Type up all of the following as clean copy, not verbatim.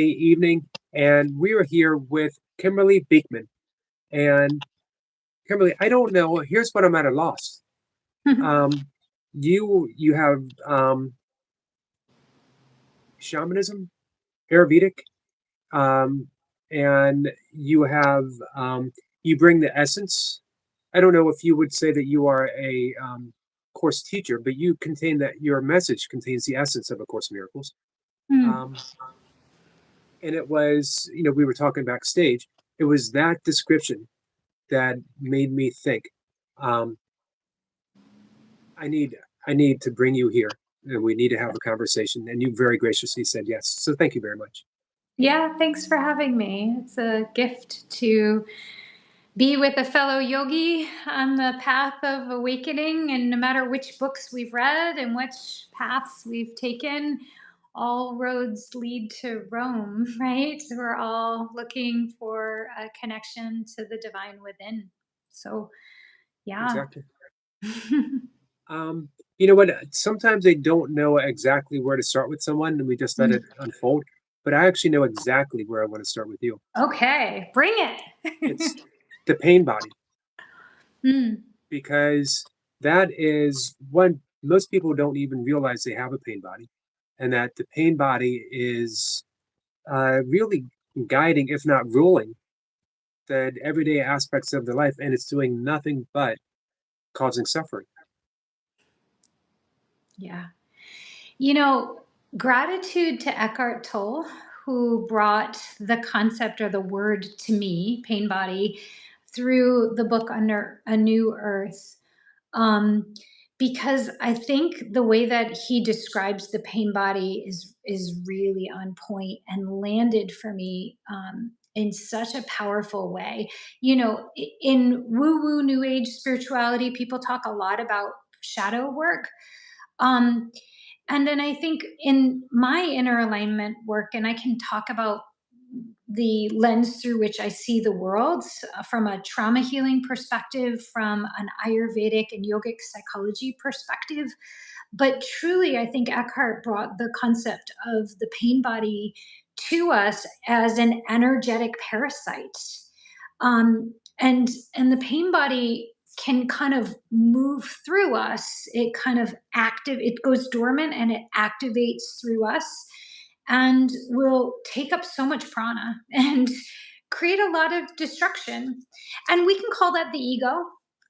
evening, and we are here with Kimberly Beekman. And Kimberly, I don't know. Here's what I'm at a loss. Um, you have shamanism, Ayurvedic, um, and you have you bring the essence. I don't know if you would say that you are a course teacher, but you contain that your message contains the essence of A Course in Miracles. Hmm. Um, and it was, we were talking backstage. It was that description that made me think, um, I need to bring you here, and we need to have a conversation. And you very graciously said yes. So thank you very much. Yeah, thanks for having me. It's a gift to be with a fellow yogi on the path of awakening. And no matter which books we've read and which paths we've taken, all roads lead to Rome, right? We're all looking for a connection to the divine within. So, yeah. Exactly. You know what? Sometimes I don't know exactly where to start with someone, and we just let it unfold. But I actually know exactly where I want to start with you. Okay, bring It's it. the pain body, Mm, because that is one most people don't even realize they have a pain body, and that the pain body is really guiding, if not ruling, the everyday aspects of their life, and it's doing nothing but causing suffering. yeah. You know, gratitude to Eckhart Tolle, who brought the concept or the word to me, pain body, through the book Under a New Earth. Um, because I think the way that he describes the pain body is really on point and landed for me in such a powerful way. You know, in woo woo new age spirituality, people talk a lot about shadow work. Um, and then I think in my inner alignment work, and I can talk about the lens through which I see the world from a trauma healing perspective, from an Ayurvedic and yogic psychology perspective. But truly, I think Eckhart brought the concept of the pain body to us as an energetic parasite. And the pain body can kind of move through us. It goes dormant and it activates through us and will take up so much prana and create a lot of destruction. And we can call that the ego.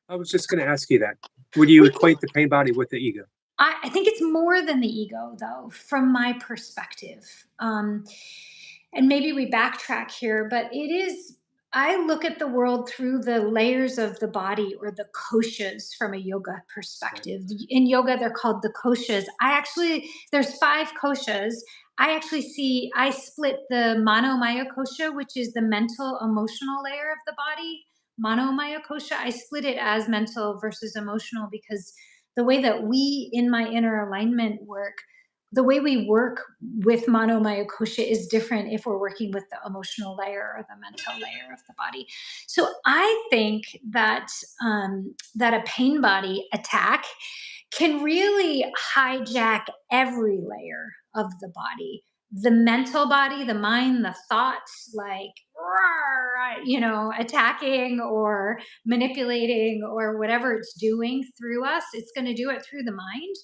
I was just going to ask you that. Would you We can, equate the pain body with the ego? I think it's more than the ego, though, from my perspective. And maybe we backtrack here, but it is. I look at the world through the layers of the body or the koshas from a yoga Right. perspective. In yoga, they're called the koshas. There's 5 koshas. I split the manomaya kosha, which is the mental emotional layer of the body. Manomaya kosha, I split it as mental versus emotional because the way that we in my inner alignment work, the way we work with manomaya kosha is different if we're working with the emotional layer or the mental layer of the body. So I think that a pain body attack can really hijack every layer of the body, the mental body, the mind, the thoughts, like attacking or manipulating or whatever it's doing through us. It's going to do it through the mind.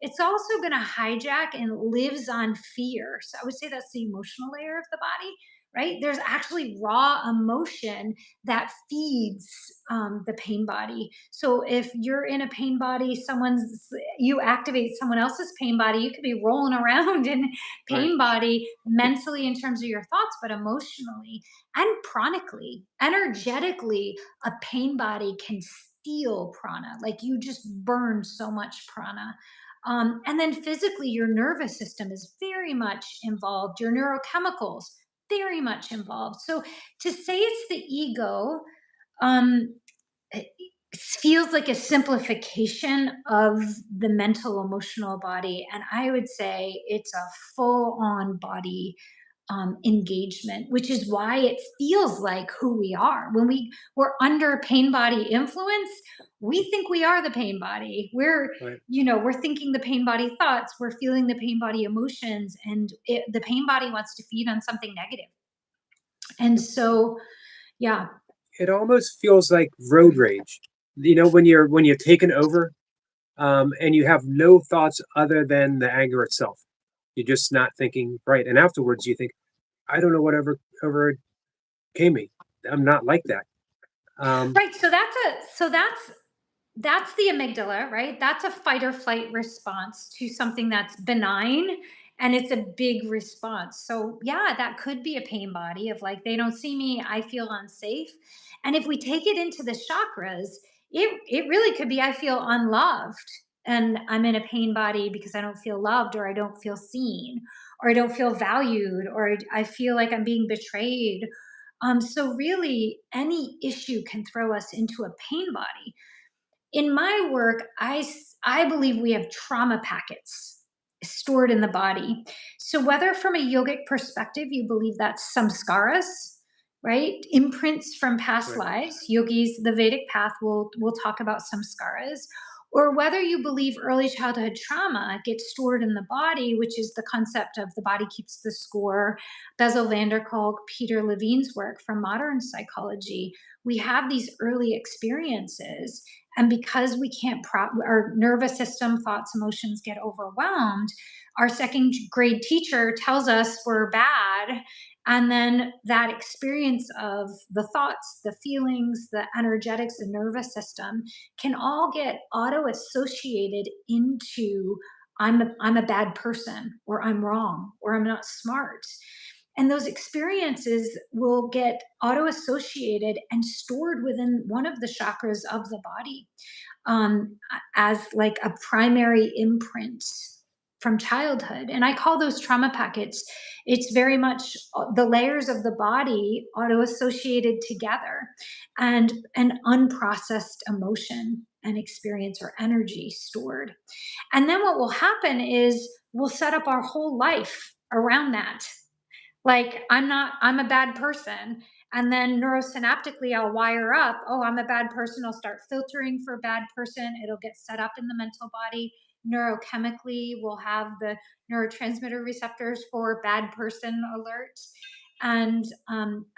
It's also going to hijack and lives on fear. So I would say that's the emotional layer of the body, right? There's actually raw emotion that feeds the pain body. So if you're in a pain body, you activate someone else's pain body, you could be rolling around in Right. pain body mentally in terms of your thoughts, but emotionally and pranically, energetically, a pain body can steal prana. Like you just burn so much prana. And then physically, your nervous system is very much involved, your neurochemicals, very much involved. So to say it's the ego, um, it feels like a simplification of the mental emotional body. And I would say it's a full on body engagement, which is why it feels like who we are. When we're under pain body influence, we think we are the pain body. Right. We're thinking the pain body thoughts, we're feeling the pain body emotions, and the pain body wants to feed on something negative. And Yep. so, yeah. It almost feels like road rage. When you're taken over, and you have no thoughts other than the anger itself. You're just not thinking right. And afterwards, you think, I don't know whatever overcame me. I'm not like that. Um, Right. So that's the amygdala, right? That's a fight or flight response to something that's benign, and it's a big response. So, yeah, that could be a pain body of like, they don't see me, I feel unsafe. And if we take it into the chakras, it really could be, I feel unloved, and I'm in a pain body because I don't feel loved, or I don't feel seen, or I don't feel valued, or I feel like I'm being betrayed. So, really, any issue can throw us into a pain body. In my work, I believe we have trauma packets stored in the body. So whether from a yogic perspective, you believe that's samskaras, right? Imprints from past right, lives. Yogis, the Vedic path will talk about samskaras. Or whether you believe early childhood trauma gets stored in the body, which is the concept of the body keeps the score. Bessel van der Kolk, Peter Levine's work from modern psychology. We have these early experiences, and because we can't our nervous system, thoughts, emotions get overwhelmed, our second grade teacher tells us we're bad. And then that experience of the thoughts, the feelings, the energetics, the nervous system can all get auto associated into I'm a bad person, or I'm wrong, or I'm not smart. And those experiences will get auto associated and stored within one of the chakras of the body, as like a primary imprint from childhood. And I call those trauma packets. It's very much the layers of the body auto associated together, and an unprocessed emotion and experience or energy stored. And then what will happen is we'll set up our whole life around that. Like, I'm a bad person. And then neurosynaptically, I'll wire up, oh, I'm a bad person. I'll start filtering for bad person. It'll get set up in the mental body. Neurochemically, we'll have the neurotransmitter receptors for bad person alert. And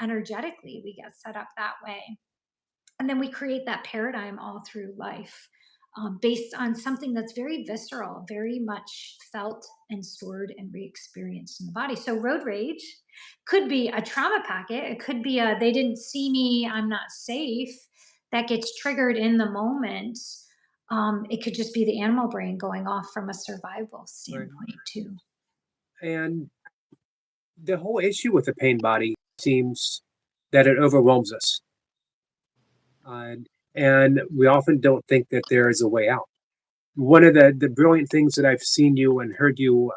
energetically, we get set up that way. And then we create that paradigm all through life, based on something that's very visceral, very much felt and stored and re-experienced in the body. So road rage could be a trauma packet. It could be a they didn't see me, I'm not safe, that gets triggered in the moment. It could just be the animal brain going off from a survival right. standpoint too. And the whole issue with the pain body seems that it overwhelms us. Uh, and we often don't think that there is a way out. One of the brilliant things that I've seen you and heard you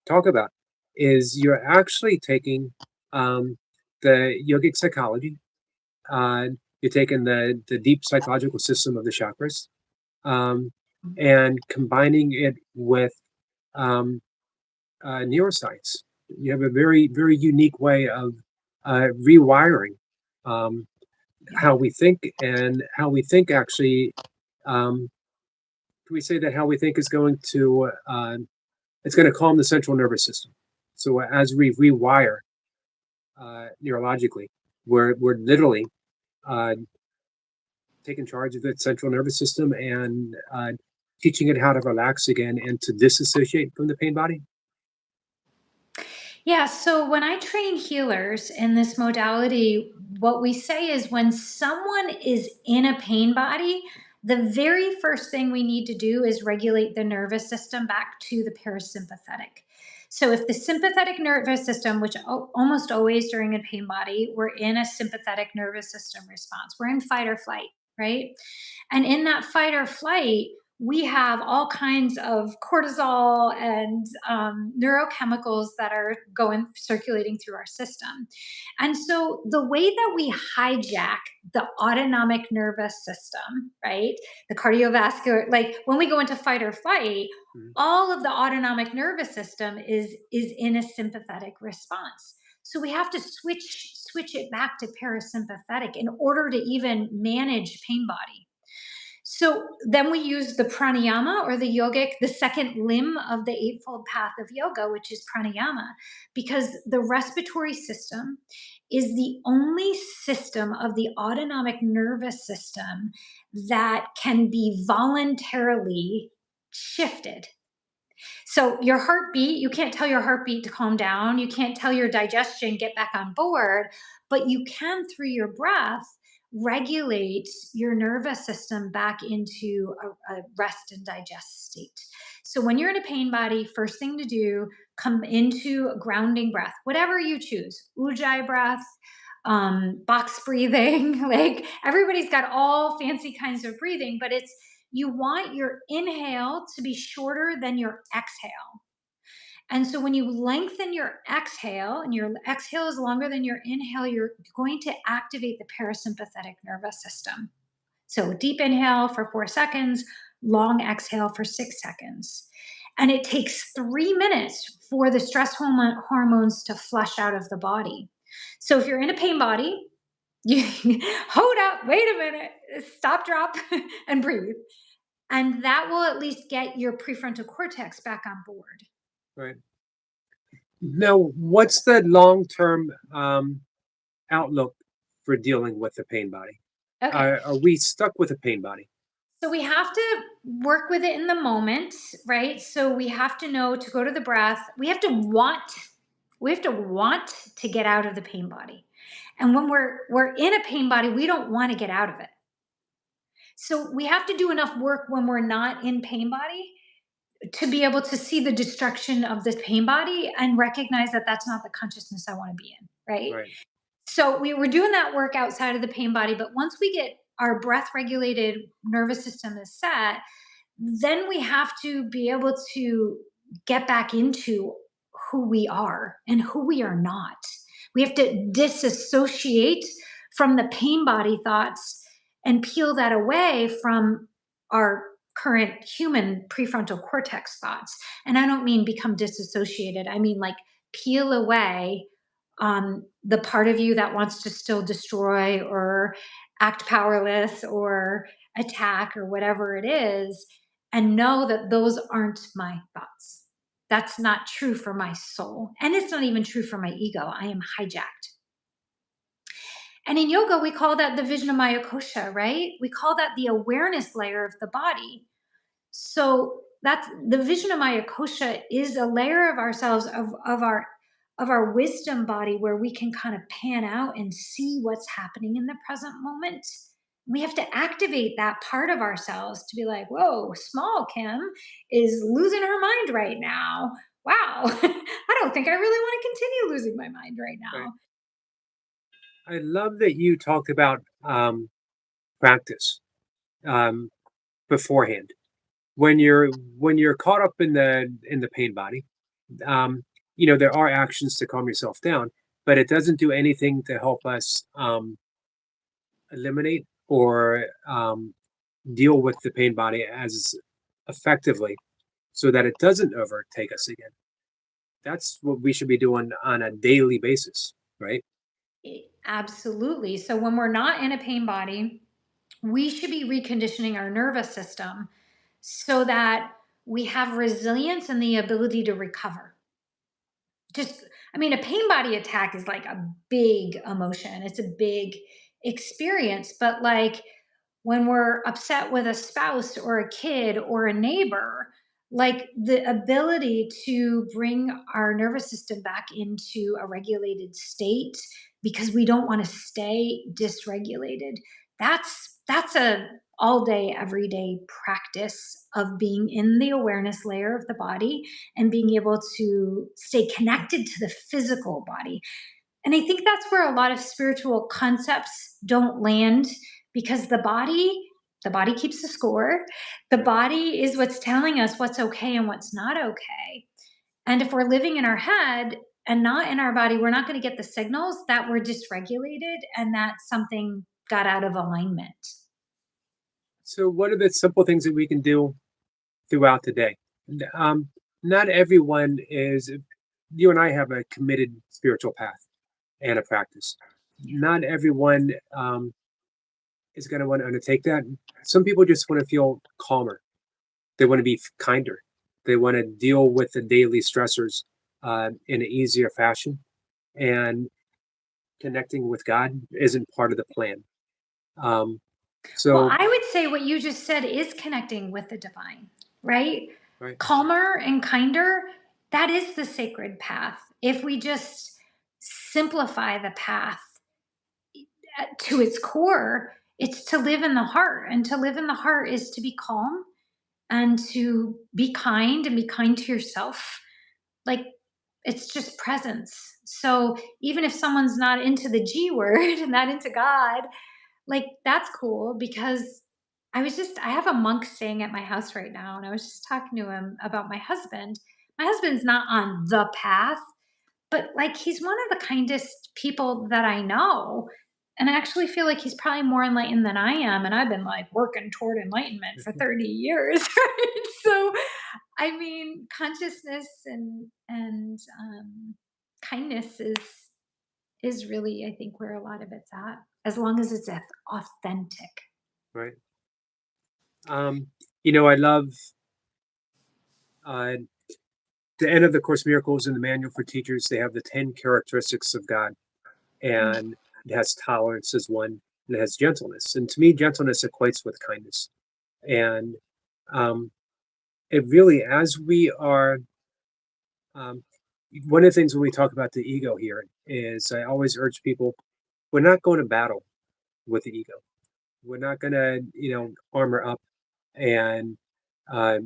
talk about is you're actually taking the yogic psychology, uh, you're taking the deep psychological system of the chakras, um, and combining it with um, neuroscience. You have a very, very unique way of rewiring um, Yeah. how we think, and how we think actually. Um, can we say that how we think is going to it's going to calm the central nervous system? So as we rewire neurologically, we're literally uh, taking charge of the central nervous system and teaching it how to relax again and to disassociate from the pain body. Yeah, so when I train healers in this modality, what we say is when someone is in a pain body, the very first thing we need to do is regulate the nervous system back to the parasympathetic. So if the sympathetic nervous system, which almost always during a pain body, we're in a sympathetic nervous system response, we're in fight or flight, right? And in that fight or flight, we have all kinds of cortisol and neurochemicals that are going circulating through our system. And so the way that we hijack the autonomic nervous system, right? The cardiovascular, like when we go into fight or flight, Mhm. all of the autonomic nervous system is in a sympathetic response. So we have to switch it back to parasympathetic in order to even manage pain body. So then we use the pranayama or the yogic, the second limb of the Eightfold Path of Yoga, which is pranayama, because the respiratory system is the only system of the autonomic nervous system that can be voluntarily shifted. So your heartbeat, you can't tell your heartbeat to calm down. You can't tell your digestion, get back on board, but you can, through your breath, regulate your nervous system back into a rest and digest state. So when you're in a pain body, first thing to do, come into a grounding breath, whatever you choose, ujjayi breath, box breathing. Like everybody's got all fancy kinds of breathing, but it's, you want your inhale to be shorter than your exhale. And so when you lengthen your exhale and your exhale is longer than your inhale, you're going to activate the parasympathetic nervous system. So deep inhale for 4 seconds, long exhale for 6 seconds. And it takes 3 minutes for the stress hormones to flush out of the body. So if you're in a pain body, you hold up, wait a minute, stop, drop, and breathe. And that will at least get your prefrontal cortex back on board. Right. Now, what's the long-term outlook for dealing with the pain body? Okay. Are we stuck with a pain body? So we have to work with it in the moment, right? So we have to know to go to the breath. We have to want to get out of the pain body. And when we're in a pain body, we don't want to get out of it. So we have to do enough work when we're not in pain body to be able to see the destruction of this pain body and recognize that that's not the consciousness I want to be in, right? Right. So we were doing that work outside of the pain body, but once we get our breath regulated nervous system is set, then we have to be able to get back into who we are and who we are not. We have to disassociate from the pain body thoughts and peel that away from our current human prefrontal cortex thoughts. And I don't mean become disassociated, I mean like peel away the part of you that wants to still destroy or act powerless or attack or whatever it is, and know that those aren't my thoughts. That's not true for my soul. And it's not even true for my ego. I am hijacked. And in yoga, we call that the Vijnanamaya kosha, right? We call that the awareness layer of the body. So that's the Vijnanamaya kosha is a layer of ourselves, of our wisdom body, where we can kind of pan out and see what's happening in the present moment. We have to activate that part of ourselves to be like, whoa, small Kim is losing her mind right now. Wow, I don't think I really want to continue losing my mind right Right. now. I love that you talked about practice um, beforehand. When you're caught up in the pain body, um, there are actions to calm yourself down, but it doesn't do anything to help us eliminate or deal with the pain body as effectively so that it doesn't overtake us again. That's what we should be doing on a daily basis, right? Absolutely. So when we're not in a pain body, we should be reconditioning our nervous system so that we have resilience and the ability to recover. Just, I mean, a pain body attack is like a big emotion, it's a big experience, but like when we're upset with a spouse or a kid or a neighbor, like the ability to bring our nervous system back into a regulated state because we don't want to stay dysregulated. That's a all day everyday practice of being in the awareness layer of the body and being able to stay connected to the physical body. And I think that's where a lot of spiritual concepts don't land, because the body keeps the score. The Right. body is what's telling us what's okay and what's not okay. And if we're living in our head and not in our body, we're not going to get the signals that we're dysregulated and that something got out of alignment. So, what are the simple things that we can do throughout the day? Not everyone is. You and I have a committed spiritual path. and a practice. Not everyone is going to want to undertake that. Some people just want to feel calmer. They want to be kinder. They want to deal with the daily stressors in an easier fashion. And connecting with God isn't part of the plan. Um, Well, so, I would say what you just said is connecting with the divine, right? right, Calmer and kinder, that is the sacred path. If we just simplify the path to its core, it's to live in the heart. And to live in the heart is to be calm and to be kind and be kind to yourself. Like, it's just presence. So even if someone's not into the G word and not into God, like, that's cool because I have a monk staying at my house right now, and I was just talking to him about my husband. My husband's not on the path, but, like, he's one of the kindest people that I know, and I actually feel like he's probably more enlightened than I am, and I've been, like, working toward enlightenment for 30 years, right? So, I mean, consciousness and kindness is really, I think, where a lot of it's at, as long as it's authentic. right. Um, I love uh, the end of the Course in Miracles in the Manual for Teachers. They have the 10 characteristics of God, Mm. and it has tolerance as one, and it has gentleness. And to me, gentleness equates with kindness. And um, it really, as we are, um, one of the things when we talk about the ego here is I always urge people, we're not going to battle with the ego. We're not going to, armor up and uh,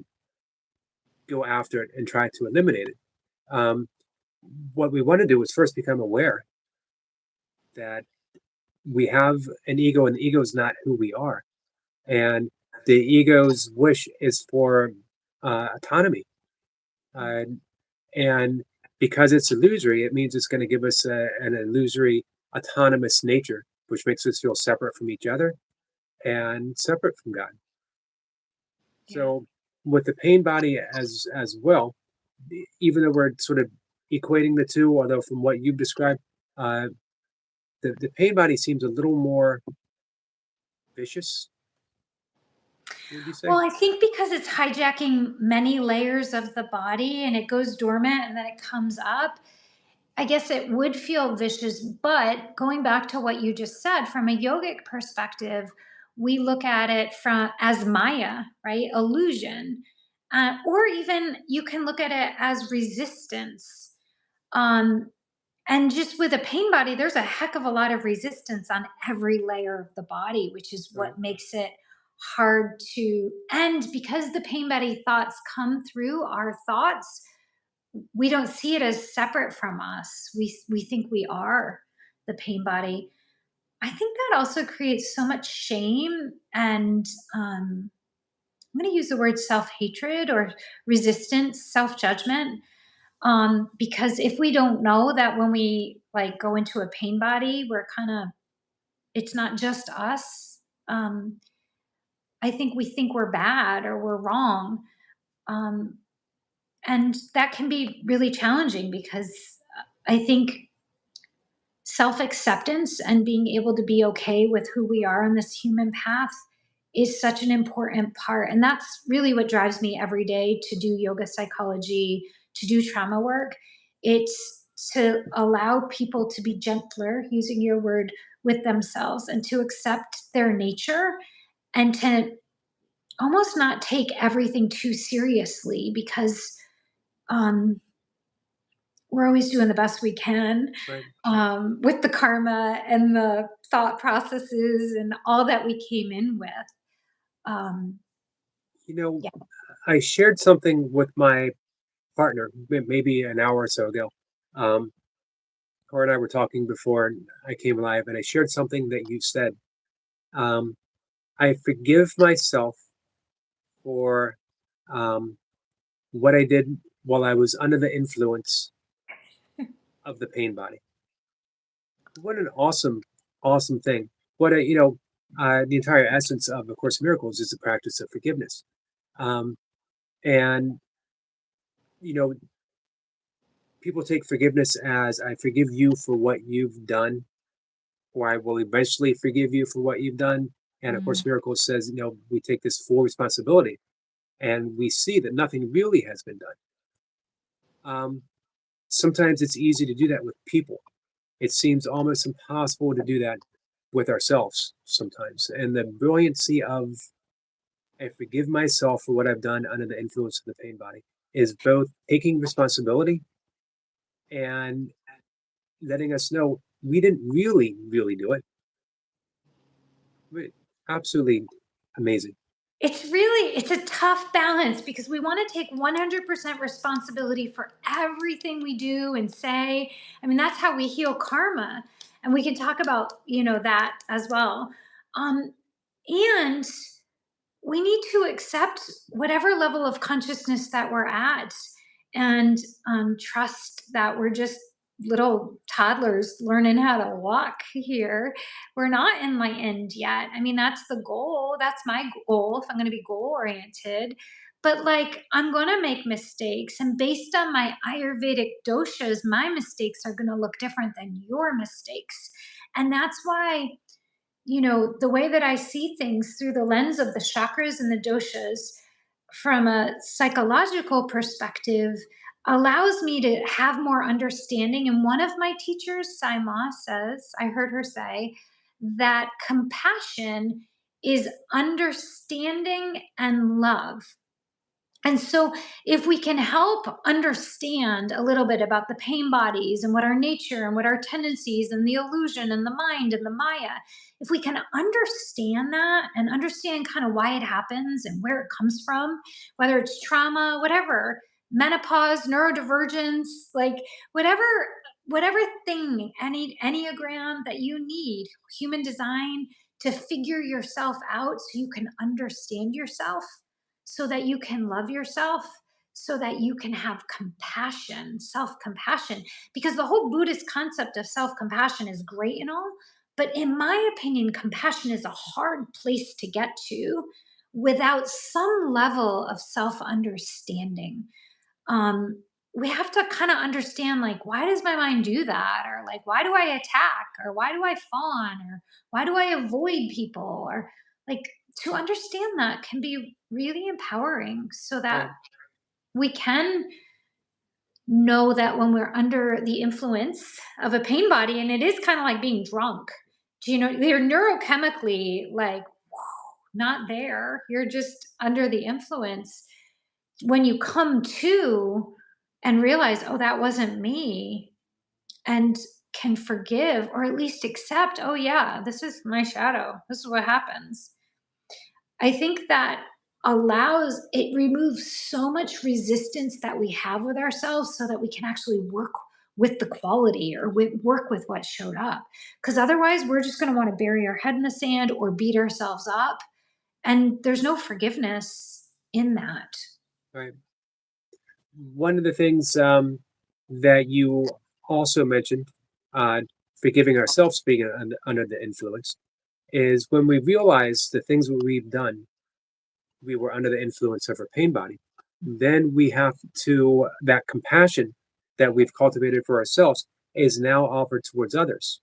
go after it and try to eliminate it. Um, what we want to do is first become aware that we have an ego and the ego is not who we are. And the ego's wish is for autonomy. Uh, and because it's illusory, it means it's going to give us an illusory autonomous nature, which makes us feel separate from each other and separate from God. Yeah. So with the pain body as well, even though we're sort of equating the two, although from what you've described, uh, the pain body seems a little more vicious, would you say? Well, I think because it's hijacking many layers of the body and it goes dormant and then it comes up, I guess it would feel vicious. But going back to what you just said, from a yogic perspective, we look at it from as Maya, right? Illusion. Or even you can look at it as resistance. Um, And just with a pain body, there's a heck of a lot of resistance on every layer of the body, which is Right, what makes it hard to. And because the pain body thoughts come through our thoughts, we don't see it as separate from us. We think we are the pain body. I think that also creates so much shame and I'm going to use the word self hatred or resistance, self judgment, because if we don't know that when we like go into a pain body, we're kind of, it's not just us. Um, I think we're bad or we're wrong. Um, and that can be really challenging because I think self acceptance and being able to be okay with who we are on this human path is such an important part. And that's really what drives me every day to do yoga psychology, to do trauma work. It's to allow people to be gentler, using your word, with themselves and to accept their nature and to almost not take everything too seriously because um, we're always doing the best we can right. with the karma and the thought processes and all that we came in with. Um, You know, yeah. I shared something with my partner maybe an hour or so ago. Um, her and I were talking before I came live, and I shared something that you said. Um, I forgive myself for um, what I did while I was under the influence of the pain body. What an awesome, awesome thing. What a, the entire essence of A Course in Miracles is the practice of forgiveness. Um, and, you know, people take forgiveness as I forgive you for what you've done, or I will eventually forgive you for what you've done. And of Mm. course, Miracles says, we take this full responsibility, and we see that nothing really has been done. Sometimes it's easy to do that with people. It seems almost impossible to do that with ourselves sometimes. And the brilliancy of I forgive myself for what I've done under the influence of the pain body is both taking responsibility and letting us know we didn't really do it. Absolutely amazing. It's a tough balance because we want to take 100% responsibility for everything we do and say. I mean, that's how we heal karma. And we can talk about, that as well. Um, and we need to accept whatever level of consciousness that we're at, and trust that we're just little toddlers learning how to walk here. We're not enlightened yet. I mean, that's the goal. That's my goal if I'm going to be goal oriented. But like, I'm going to make mistakes. And based on my Ayurvedic doshas, my mistakes are going to look different than your mistakes. And that's why, the way that I see things through the lens of the chakras and the doshas from a psychological perspective allows me to have more understanding. And one of my teachers, Saima, says, I heard her say, that compassion is understanding and love. And so, if we can help understand a little bit about the pain bodies and what our nature and what our tendencies and the illusion and the mind and the Maya, if we can understand that and understand kind of why it happens and where it comes from, whether it's trauma, whatever, menopause, neurodivergence, like whatever, whatever thing, any enneagram that you need, human design, to figure yourself out so you can understand yourself, so that you can love yourself, so that you can have compassion, self compassion. Because the whole Buddhist concept of self compassion is great and all. But in my opinion, compassion is a hard place to get to without some level of self understanding. We have to kind of understand, like, why does my mind do that, or like, why do I attack, or why do I fawn, or why do I avoid people, or like, to understand that can be really empowering so that Right. we can know that when we're under the influence of a pain body, and it is kind of like being drunk, you're neurochemically like not there, you're just under the influence. When you come to and realize, oh, that wasn't me, and can forgive or at least accept, oh, yeah, this is my shadow. This is what happens. I think that it removes so much resistance that we have with ourselves so that we can actually work with the quality, or work with what showed up. Because otherwise, we're just going to want to bury our head in the sand or beat ourselves up. And there's no forgiveness in that. Right. One of the things that you also mentioned, uh, forgiving ourselves being under the influence, is when we realize the things that we've done, we were under the influence of our pain body. Then we have to, that compassion that we've cultivated for ourselves is now offered towards others.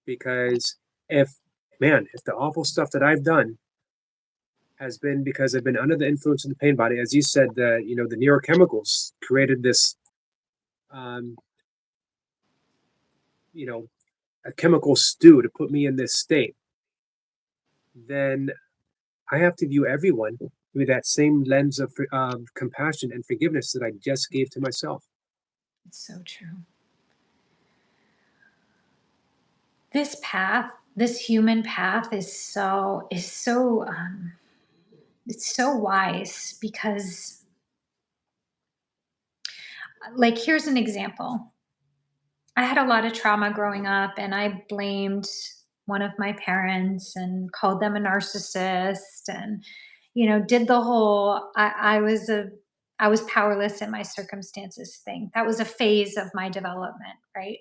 Because if, if the awful stuff that I've done has been because I've been under the influence of the pain body, as you said, the neurochemicals created this, um, you know, a chemical stew to put me in this state, then I have to view everyone with that same lens of compassion and forgiveness that I just gave to myself. It's so true. This path, this human path, it's so wise because, like, here's an example. I had a lot of trauma growing up, and I blamed one of my parents and called them a narcissist, and did the whole I was powerless in my circumstances thing. That was a phase of my development, right?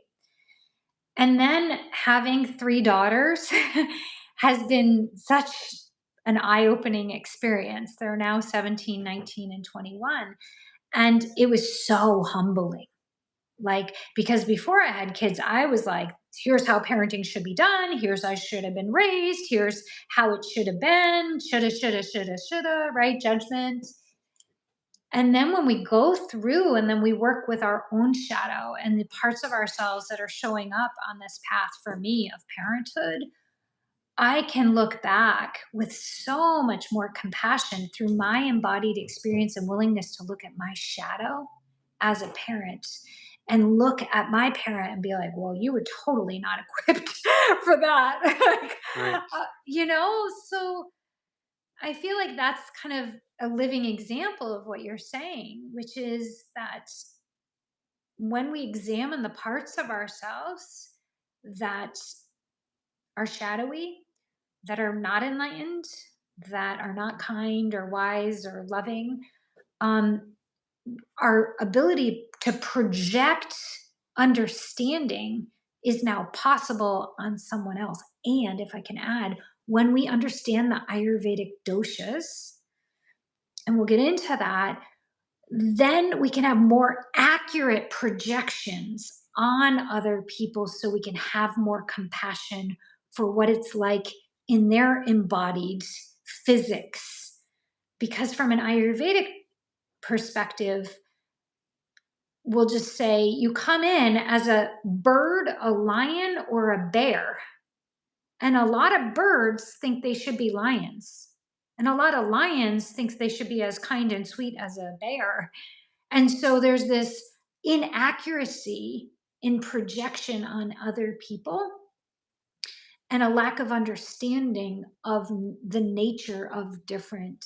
And then having three daughters has been such an eye-opening experience. They're now 17, 19, and 21. And it was so humbling. Like, because before I had kids, I was like, here's how parenting should be done. Here's how I should have been raised. Here's how it should have been. Shoulda, right? Judgment. And then when we go through and then we work with our own shadow and the parts of ourselves that are showing up on this path for me of parenthood, I can look back with so much more compassion through my embodied experience and willingness to look at my shadow as a parent and look at my parent and be like, well, you were totally not equipped for that. Like, Right. so I feel like that's kind of a living example of what you're saying, which is that when we examine the parts of ourselves that are shadowy, that are not enlightened, that are not kind or wise or loving, um, our ability to project understanding is now possible on someone else. And if I can add, when we understand the Ayurvedic doshas, and we'll get into that, then we can have more accurate projections on other people so we can have more compassion for what it's like in their embodied physics. Because from an Ayurvedic perspective, we'll just say you come in as a bird, a lion, or a bear. And a lot of birds think they should be lions. And a lot of lions think they should be as kind and sweet as a bear. And so there's this inaccuracy in projection on other people and a lack of understanding of the nature of different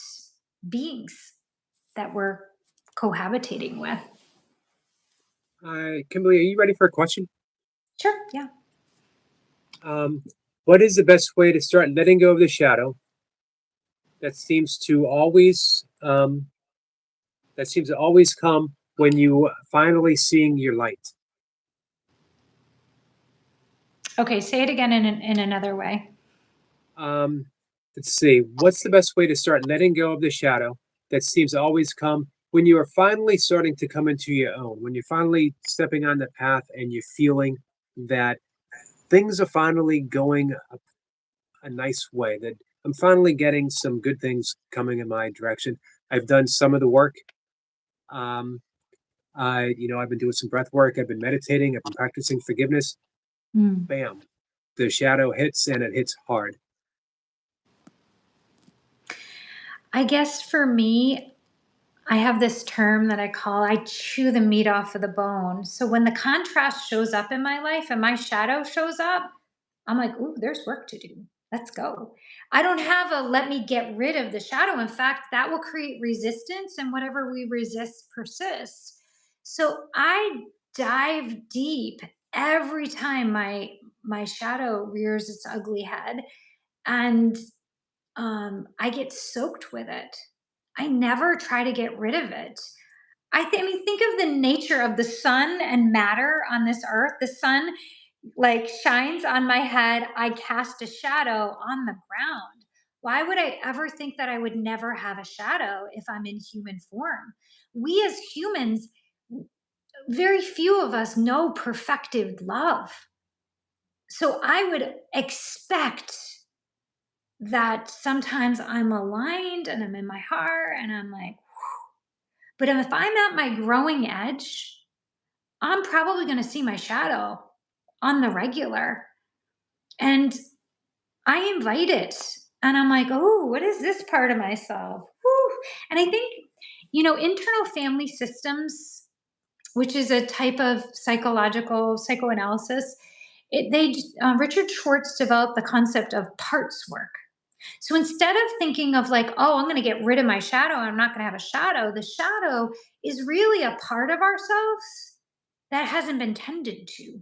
beings that we're cohabitating with. Kimberly, are you ready for a question? Sure, yeah. Um, what is the best way to start letting go of the shadow that seems to always come when you finally seeing your light? Okay, say it again in another way. Um, let's see. What's the best way to start letting go of the shadow that seems to always come when you are finally starting to come into your own? When you're finally stepping on the path and you're feeling that things are finally going a nice way, that I'm finally getting some good things coming in my direction. I've done some of the work. Um, I've been doing some breath work. I've been meditating. I've been practicing forgiveness. Mm. Bam, the shadow hits and it hits hard. I guess for me, I have this term that I chew the meat off of the bone. So when the contrast shows up in my life and my shadow shows up, I'm like, ooh, there's work to do. Let's go. I don't have a let me get rid of the shadow. In fact, that will create resistance, and whatever we resist persists. So I dive deep every time my shadow rears its ugly head, and I get soaked with it. I never try to get rid of it. I mean, think of the nature of the sun and matter on this earth. The sun like shines on my head. I cast a shadow on the ground. Why would I ever think that I would never have a shadow if I'm in human form? We as humans, very few of us know perfected love. So I would expect that sometimes I'm aligned and I'm in my heart and I'm like, but if I'm at my growing edge, I'm probably going to see my shadow on the regular. And I invite it. And I'm like, oh, what is this part of myself? Whew. And I think, internal family systems, which is a type of psychological psychoanalysis, Richard Schwartz developed the concept of parts work. So instead of thinking of like, oh, I'm going to get rid of my shadow, I'm not going to have a shadow, the shadow is really a part of ourselves that hasn't been tended to,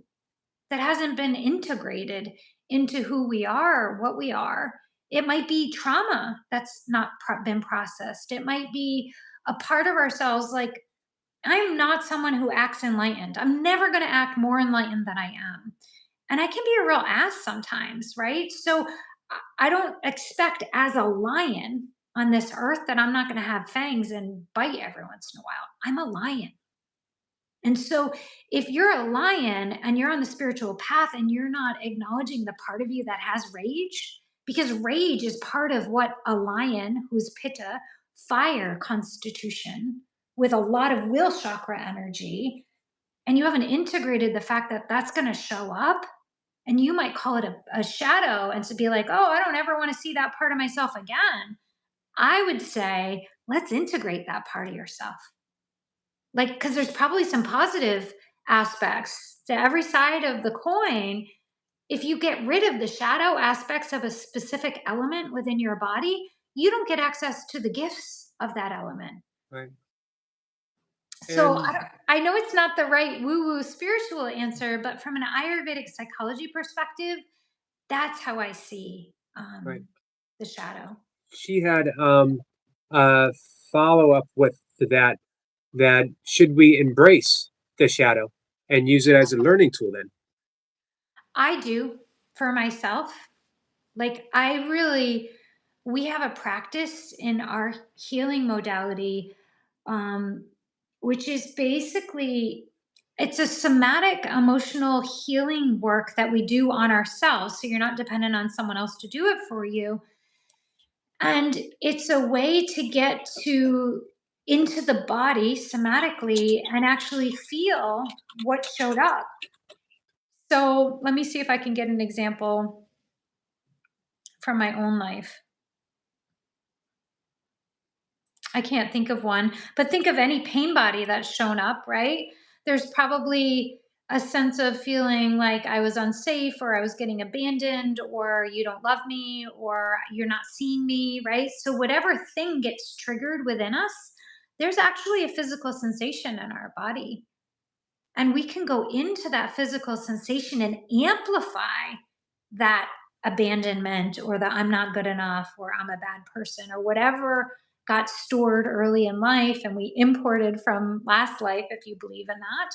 that hasn't been integrated into who we are, what we are. It might be trauma that's not been processed. It might be a part of ourselves like, I'm not someone who acts enlightened. I'm never going to act more enlightened than I am. And I can be a real ass sometimes, right? So I don't expect as a lion on this earth that I'm not going to have fangs and bite every once in a while. I'm a lion. And so if you're a lion and you're on the spiritual path and you're not acknowledging the part of you that has rage, because rage is part of what a lion, who's pitta, fire constitution, with a lot of will chakra energy, and you haven't integrated the fact that that's going to show up, and you might call it a shadow, and to be like, oh, I don't ever want to see that part of myself again. I would say, let's integrate that part of yourself. Like, because there's probably some positive aspects to every side of the coin. If you get rid of the shadow aspects of a specific element within your body, you don't get access to the gifts of that element. Right. So And I know it's not the right woo-woo spiritual answer, but from an Ayurvedic psychology perspective, that's how I see right. the shadow. She had a follow up with that, that should we embrace the shadow and use it as a learning tool then? I do for myself. Like, we have a practice in our healing modality, um, which is basically, it's a somatic emotional healing work that we do on ourselves. So you're not dependent on someone else to do it for you. And it's a way to get to into the body somatically and actually feel what showed up. So let me see if I can get an example from my own life. I can't think of one, but think of any pain body that's shown up, right? There's probably a sense of feeling like I was unsafe, or I was getting abandoned, or you don't love me, or you're not seeing me, right? So, whatever thing gets triggered within us, there's actually a physical sensation in our body. And we can go into that physical sensation and amplify that abandonment, or the I'm not good enough, or I'm a bad person, or whatever got stored early in life and we imported from last life, if you believe in that.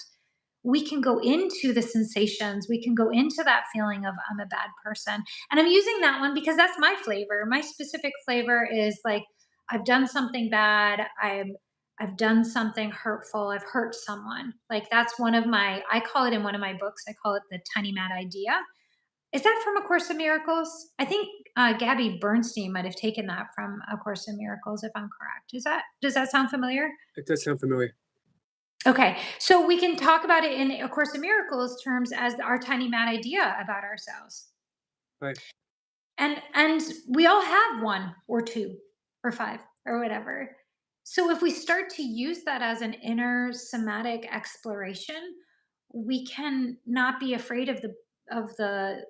We can go into the sensations. We can go into that feeling of I'm a bad person. And I'm using that one because that's my flavor. My specific flavor is like, I've done something bad. I've done something hurtful. I've hurt someone. Like, that's one of my, I call it in one of my books, I call it the tiny mad idea. Is that from A Course in Miracles? I think Gabby Bernstein might have taken that from A Course in Miracles, if I'm correct. Does that sound familiar? It does sound familiar. Okay, so we can talk about it in A Course in Miracles terms as our tiny mad idea about ourselves. Right. And we all have one or two or five or whatever. So if we start to use that as an inner somatic exploration, we can not be afraid of the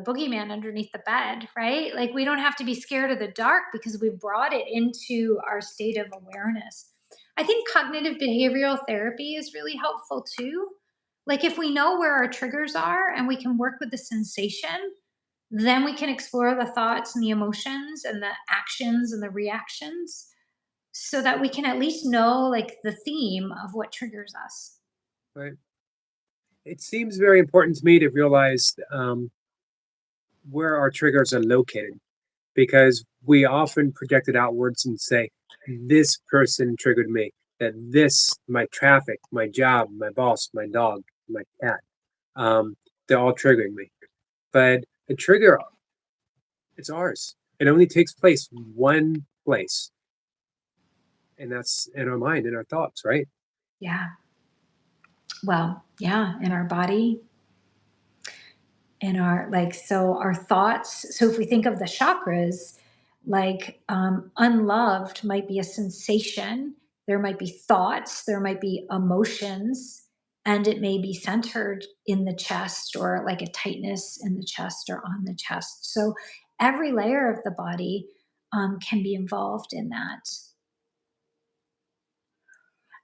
boogeyman underneath the bed, right? Like, we don't have to be scared of the dark because we've brought it into our state of awareness. I think cognitive behavioral therapy is really helpful too. Like, if we know where our triggers are and we can work with the sensation, then we can explore the thoughts and the emotions and the actions and the reactions, so that we can at least know like the theme of what triggers us. Right. It seems very important to me to realize where our triggers are located, because we often project it outwards and say, this person triggered me, that this, my traffic, my job, my boss, my dog, my cat, they're all triggering me. But a trigger, it's ours. It only takes place one place, and that's in our mind, in our thoughts, right? Yeah. Well, yeah, in our body, in our, like, so our thoughts. So if we think of the chakras, like, unloved might be a sensation, there might be thoughts, there might be emotions, and it may be centered in the chest, or like a tightness in the chest or on the chest. So every layer of the body can be involved in that.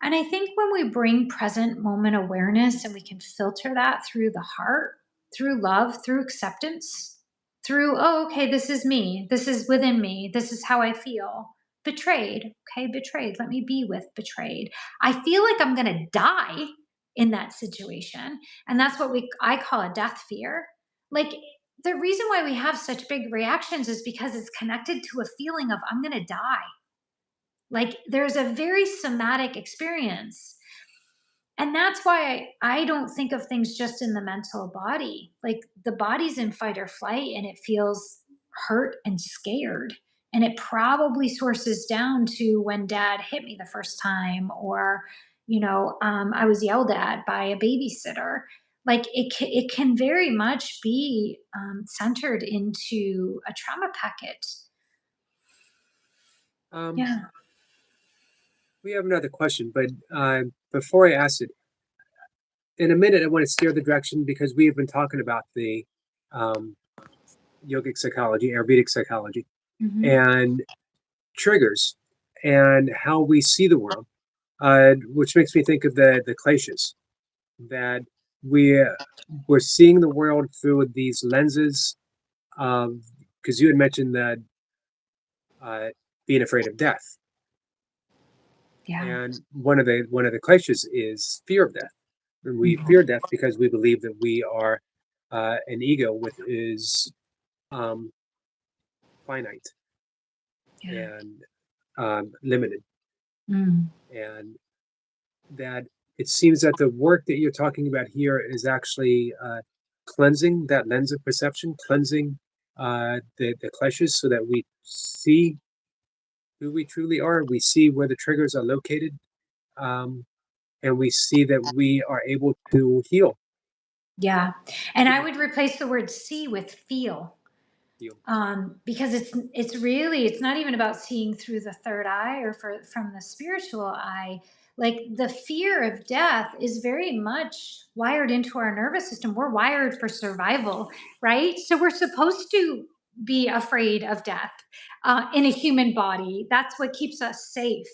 And I think when we bring present moment awareness and we can filter that through the heart, through love, through acceptance, through, oh, okay, this is me, this is within me, this is how I feel. Betrayed, okay, betrayed. Let me be with betrayed. I feel like I'm going to die in that situation. And that's what I call a death fear. Like, the reason why we have such big reactions is because it's connected to a feeling of I'm going to die. Like, there's a very somatic experience. And that's why I don't think of things just in the mental body. Like the body's in fight or flight and it feels hurt and scared. And it probably sources down to when dad hit me the first time, or, I was yelled at by a babysitter. Like it can very much be centered into a trauma packet. Um, Yeah. we have another question, but before I ask it, in a minute, I want to steer the direction because we have been talking about the um, yogic psychology, Ayurvedic psychology, Hmm. and triggers and how we see the world, which makes me think of the kleshas that we we're seeing the world through these lenses of, because you had mentioned that uh, being afraid of death, Yeah. and one of the kleshas is fear of death, and we Mhm. fear death because we believe that we are an ego with is um, finite Yeah. and limited, Mm. and that it seems that the work that you're talking about here is actually cleansing that lens of perception, cleansing the kleshas so that we see who we truly are, we see where the triggers are located, um, and we see that we are able to heal. Yeah. And I Heal. would replace the word see with feel. Heal. Because it's not even about seeing through the third eye or from the spiritual eye. Like the fear of death is very much wired into our nervous system. We're wired for survival, right? So we're supposed to be afraid of death in a human body. That's what keeps us safe.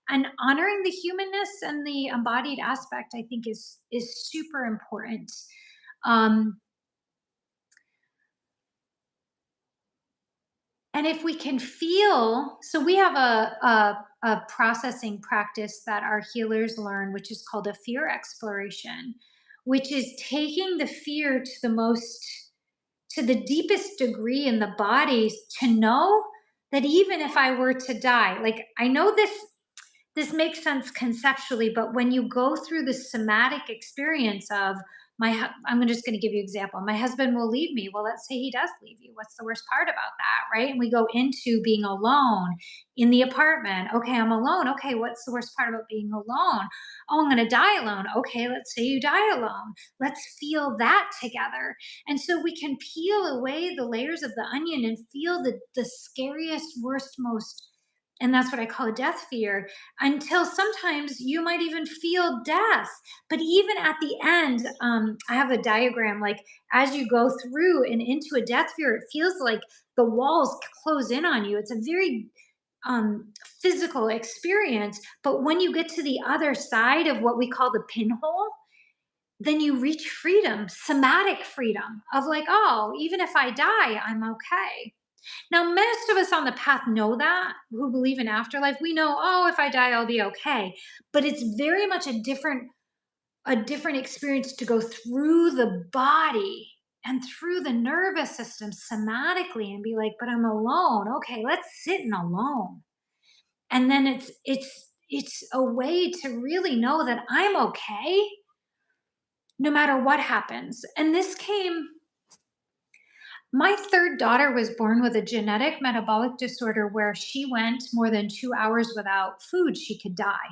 And honoring the humanness and the embodied aspect, I think, is super important. Um, And if we can feel, so we have a processing practice that our healers learn, which is called a fear exploration, which is taking the fear to the deepest degree in the body to know that even if I were to die, like I know this makes sense conceptually, but when you go through the somatic experience of I'm just going to give you an example. My husband will leave me. Well, let's say he does leave you. What's the worst part about that, right? And we go into being alone in the apartment. Okay, I'm alone. Okay, what's the worst part about being alone? Oh, I'm going to die alone. Okay, let's say you die alone. Let's feel that together. And so we can peel away the layers of the onion and feel the scariest, worst, most, and that's what I call death fear, until sometimes you might even feel death. But even at the end, I have a diagram, like as you go through and into a death fear, it feels like the walls close in on you. It's a very physical experience. But when you get to the other side of what we call the pinhole, then you reach freedom, somatic freedom of like, oh, even if I die, I'm okay. Now, most of us on the path know that, who believe in afterlife. We know, oh, if I die, I'll be okay. But it's very much a different experience to go through the body and through the nervous system somatically and be like, but I'm alone. Okay, let's sit in alone. And then it's a way to really know that I'm okay no matter what happens. And this came, my third daughter was born with a genetic metabolic disorder where she went more than 2 hours without food, she could die.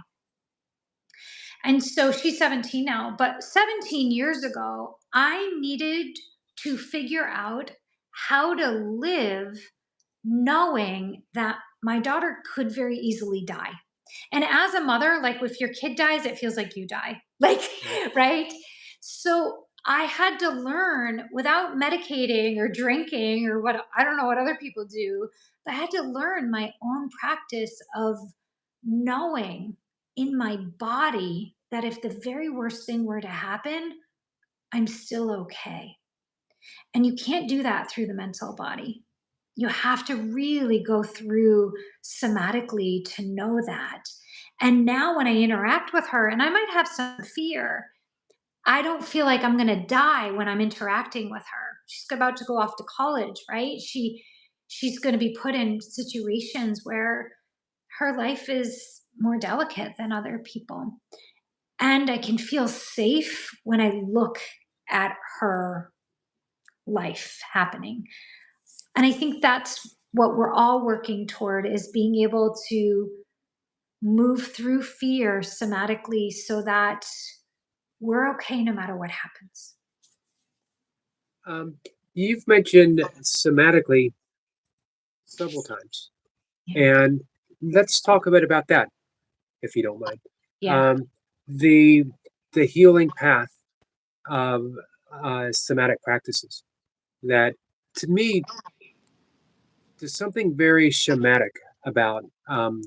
And so she's 17 now, but 17 years ago, I needed to figure out how to live knowing that my daughter could very easily die. And as a mother, like if your kid dies, it feels like you die. Like, Right. right? So I had to learn without medicating or drinking or what, I don't know what other people do, but I had to learn my own practice of knowing in my body that if the very worst thing were to happen, I'm still okay. And you can't do that through the mental body. You have to really go through somatically to know that. And now when I interact with her, and I might have some fear, I don't feel like I'm going to die when I'm interacting with her. She's about to go off to college, right? She's going to be put in situations where her life is more delicate than other people. And I can feel safe when I look at her life happening. And I think that's what we're all working toward, is being able to move through fear somatically so that we're okay no matter what happens. Um, you've mentioned somatically several times, Yeah. and let's talk a bit about that, if you don't mind. Yeah. Um, the the healing path of somatic practices. That, to me, there's something very shamanic about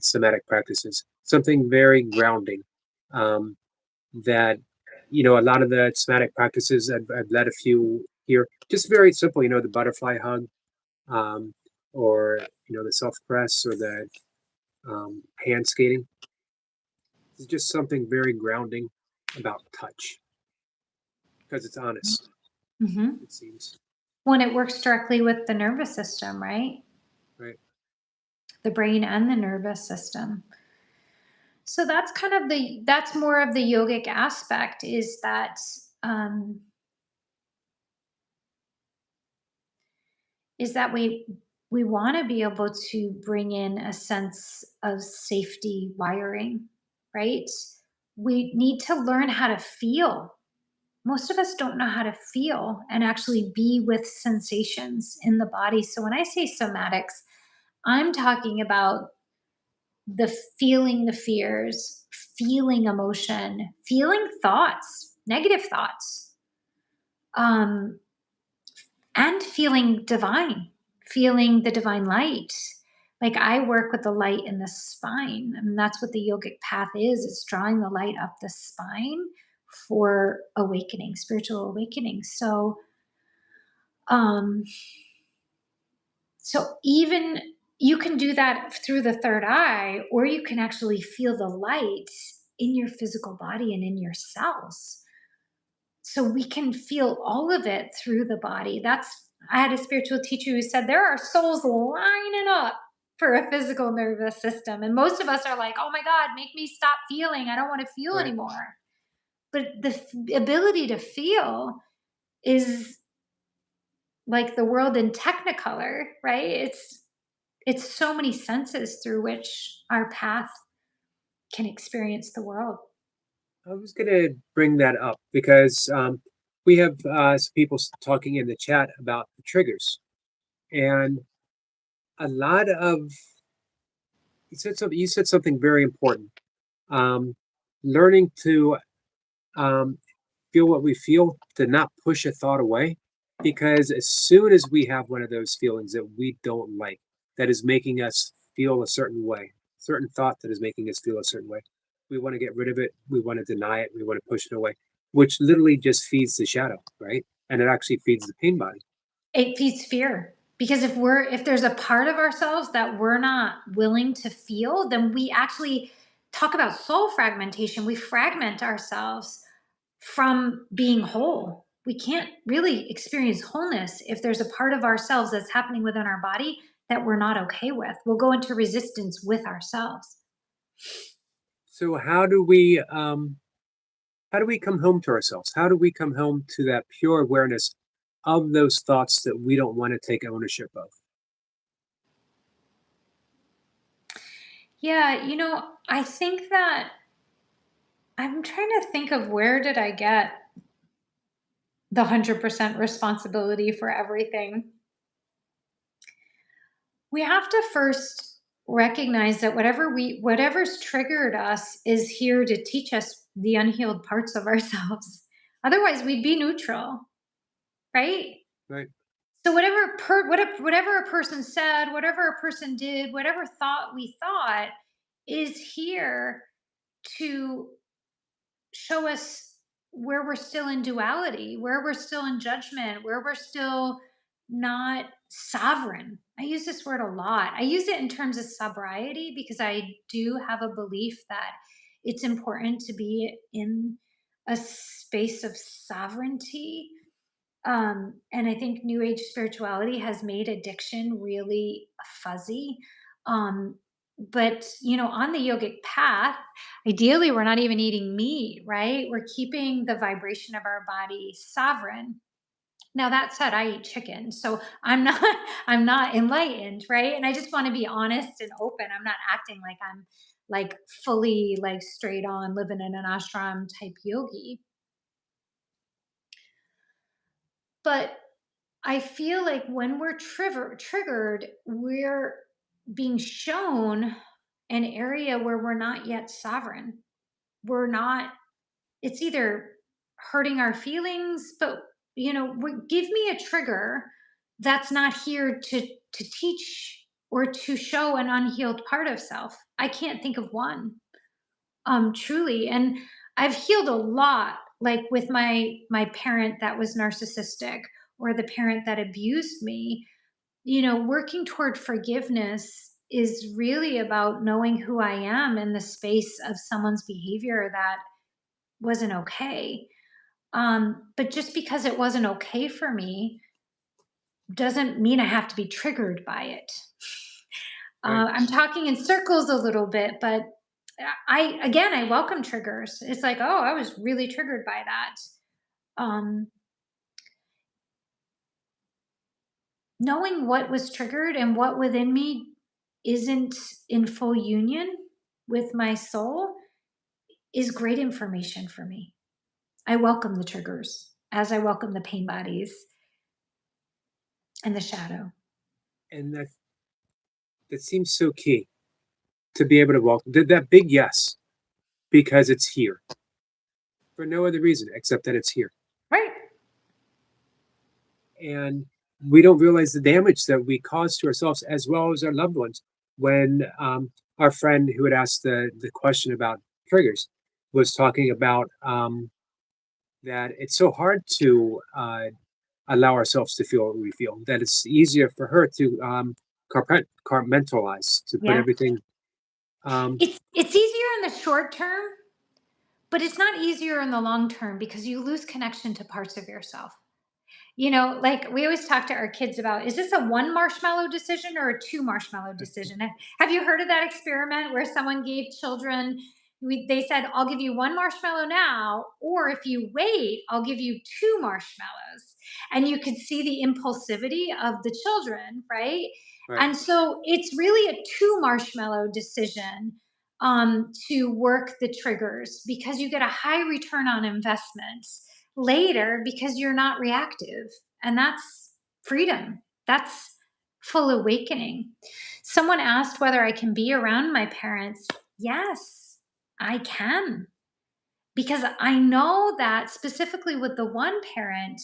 somatic practices. Something very grounding. Um, that a lot of the somatic practices, I've led a few here, just very simple. The butterfly hug, um, or the self press, or the hand skating. There's just something very grounding about touch because it's honest. Hmm. It seems, When it works directly with the nervous system, right? right? The brain and the nervous system. So that's kind of that's more of the yogic aspect, is that um, we want to be able to bring in a sense of safety wiring, right? We need to learn how to feel. Most of us don't know how to feel and actually be with sensations in the body. So when I say somatics, I'm talking about the feeling the fears, feeling emotion, feeling thoughts, negative thoughts, um, and feeling the divine light. Like, I work with the light in the spine, and that's what the yogic path is. It's drawing the light up the spine for awakening, spiritual awakening. Um, so even you can do that through the third eye, or you can actually feel the light in your physical body and in your cells. So we can feel all of it through the body. I had a spiritual teacher who said there are souls lining up for a physical nervous system. And most of us are like, oh my God, make me stop feeling. I don't want to feel Right. anymore. But the ability to feel is like the world in technicolor, right? It's so many senses through which our path can experience the world. I was going to bring that up because we have some people talking in the chat about the triggers, and a lot of you said something very important. Um, Learning to um, feel what we feel, to not push a thought away, because as soon as we have one of those feelings that we don't like, that is making us feel a certain way, certain thought that is making us feel a certain way, we want to get rid of it, we want to deny it, we want to push it away, which literally just feeds the shadow, right? And it actually feeds the pain body. It feeds fear, because if there's a part of ourselves that we're not willing to feel, then we actually talk about soul fragmentation. We fragment ourselves from being whole. We can't really experience wholeness if there's a part of ourselves that's happening within our body that we're not okay with. We'll go into resistance with ourselves. So how do we come home to ourselves? How do we come home to that pure awareness of those thoughts that we don't want to take ownership of? Yeah, I think that I'm trying to think of, where did I get the 100% responsibility for everything? We have to first recognize that whatever's triggered us is here to teach us the unhealed parts of ourselves. Otherwise, we'd be neutral, right? Right. So whatever a person said, whatever a person did, whatever thought we thought, is here to show us where we're still in duality, where we're still in judgment, where we're still not sovereign. I use this word a lot. I use it in terms of sobriety because I do have a belief that it's important to be in a space of sovereignty. And I think New Age spirituality has made addiction really fuzzy. Um, But, on the yogic path, ideally, we're not even eating meat, right? We're keeping the vibration of our body sovereign. Now that said, I eat chicken, so I'm not I'm not enlightened, right? And I just want to be honest and open. I'm not acting like I'm like fully like straight on living in an ashram type yogi. But I feel like when we're triggered, we're being shown an area where we're not yet sovereign. We're not, it's either hurting our feelings, but give me a trigger that's not here to teach or to show an unhealed part of self. I can't think of one, truly. And I've healed a lot, like with my parent that was narcissistic, or the parent that abused me. Working toward forgiveness is really about knowing who I am in the space of someone's behavior that wasn't okay. But just because it wasn't okay for me doesn't mean I have to be triggered by it. Right. I'm talking in circles a little bit, but I welcome triggers. It's like, oh, I was really triggered by that. Um, Knowing what was triggered and what within me isn't in full union with my soul is great information for me. I welcome the triggers as I welcome the pain bodies and the shadow. And that seems so key to be able to walk that big yes, because it's here for no other reason except that it's here. Right. And we don't realize the damage that we cause to ourselves as well as our loved ones. When our friend who had asked the question about triggers was talking about that it's so hard to allow ourselves to feel what we feel, that it's easier for her to compartmentalize, to put Yeah. everything. Um, It's easier in the short term, but it's not easier in the long term because you lose connection to parts of yourself. Like we always talk to our kids about, is this a one marshmallow decision or a two marshmallow decision? Have you heard of that experiment where someone gave children, they said, I'll give you one marshmallow now, or if you wait, I'll give you two marshmallows. And you could see the impulsivity of the children, right? right. And so it's really a two marshmallow decision, to work the triggers, because you get a high return on investment later because you're not reactive. And that's freedom. That's full awakening. Someone asked whether I can be around my parents. Yes, I can. Because I know that specifically with the one parent,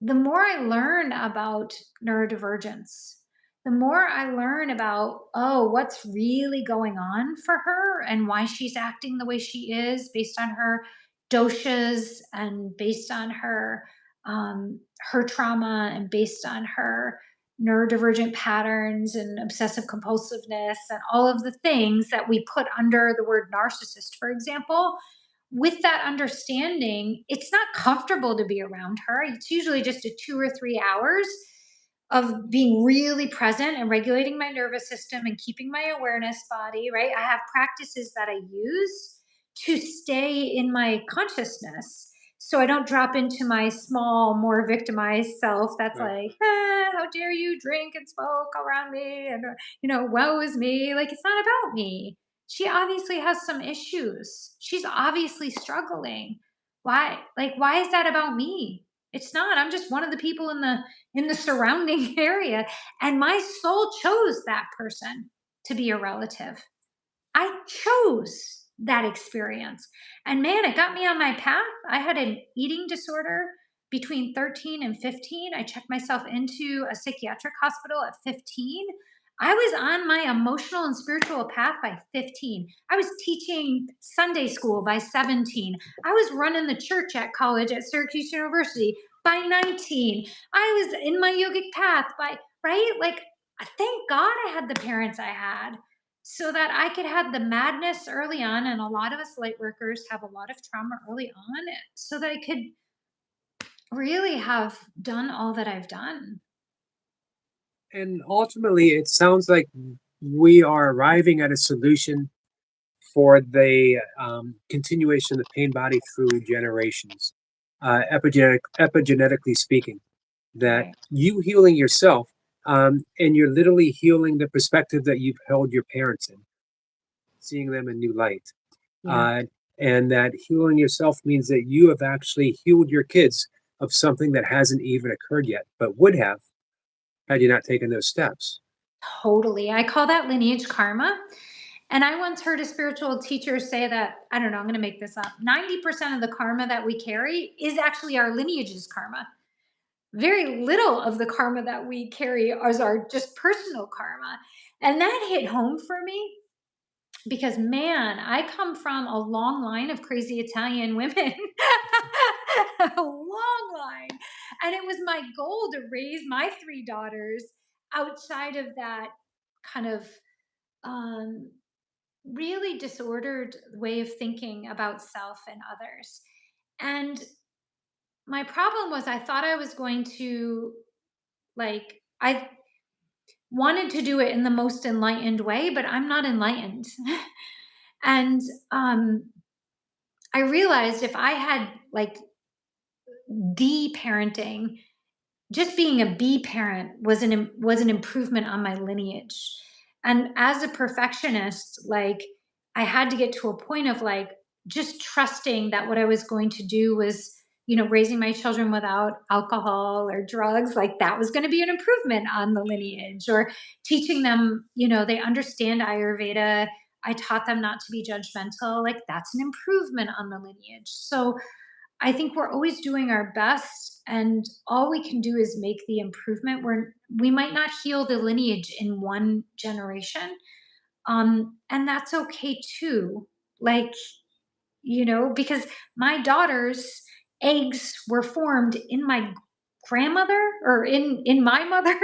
the more I learn about neurodivergence, the more I learn about, oh, what's really going on for her and why she's acting the way she is based on her doshas and based on her trauma and based on her neurodivergent patterns and obsessive compulsiveness and all of the things that we put under the word narcissist, for example. With that understanding, it's not comfortable to be around her. It's usually just a 2 or 3 hours of being really present and regulating my nervous system and keeping my awareness body, right? I have practices that I use to stay in my consciousness so I don't drop into my small, more victimized self that's Right. like, how dare you drink and smoke around me? And, woe is me. Like, it's not about me. She obviously has some issues. She's obviously struggling. Why? Like, why is that about me? It's not. I'm just one of the people in the surrounding area, and my soul chose that person to be a relative. I chose that experience. And man, it got me on my path. I had an eating disorder between 13 and 15. I checked myself into a psychiatric hospital at 15. I was on my emotional and spiritual path by 15. I was teaching Sunday school by 17. I was running the church at college at Syracuse University by 19. I was in my yogic path by, right? Like, thank God I had the parents I had so that I could have the madness early on. And a lot of us light workers have a lot of trauma early on, so that I could really have done all that I've done. And ultimately, it sounds like we are arriving at a solution for the continuation of the pain body through generations, epigenetically speaking, that Right. you healing yourself, and you're literally healing the perspective that you've held your parents in, seeing them in new light. Yeah. Uh, and that healing yourself means that you have actually healed your kids of something that hasn't even occurred yet, but would have had you not taken those steps. Totally. I call that lineage karma. And I once heard a spiritual teacher say that, I don't know, I'm going to make this up. 90% of the karma that we carry is actually our lineage's karma. Very little of the karma that we carry is our just personal karma. And that hit home for me because, man, I come from a long line of crazy Italian women. A long line. And it was my goal to raise my three daughters outside of that kind of um, really disordered way of thinking about self and others. And my problem was I thought I was going to, like, I wanted to do it in the most enlightened way, but I'm not enlightened. And um I realized if I had like de-parenting, just being a B parent was an improvement on my lineage. And as a perfectionist, like I had to get to a point of like just trusting that what I was going to do was, raising my children without alcohol or drugs, like that was going to be an improvement on the lineage, or teaching them, they understand Ayurveda. I taught them not to be judgmental, like that's an improvement on the lineage. So I think we're always doing our best, and all we can do is make the improvement. We might not heal the lineage in one generation, and that's okay too. Like, because my daughter's eggs were formed in my grandmother, or in my mother,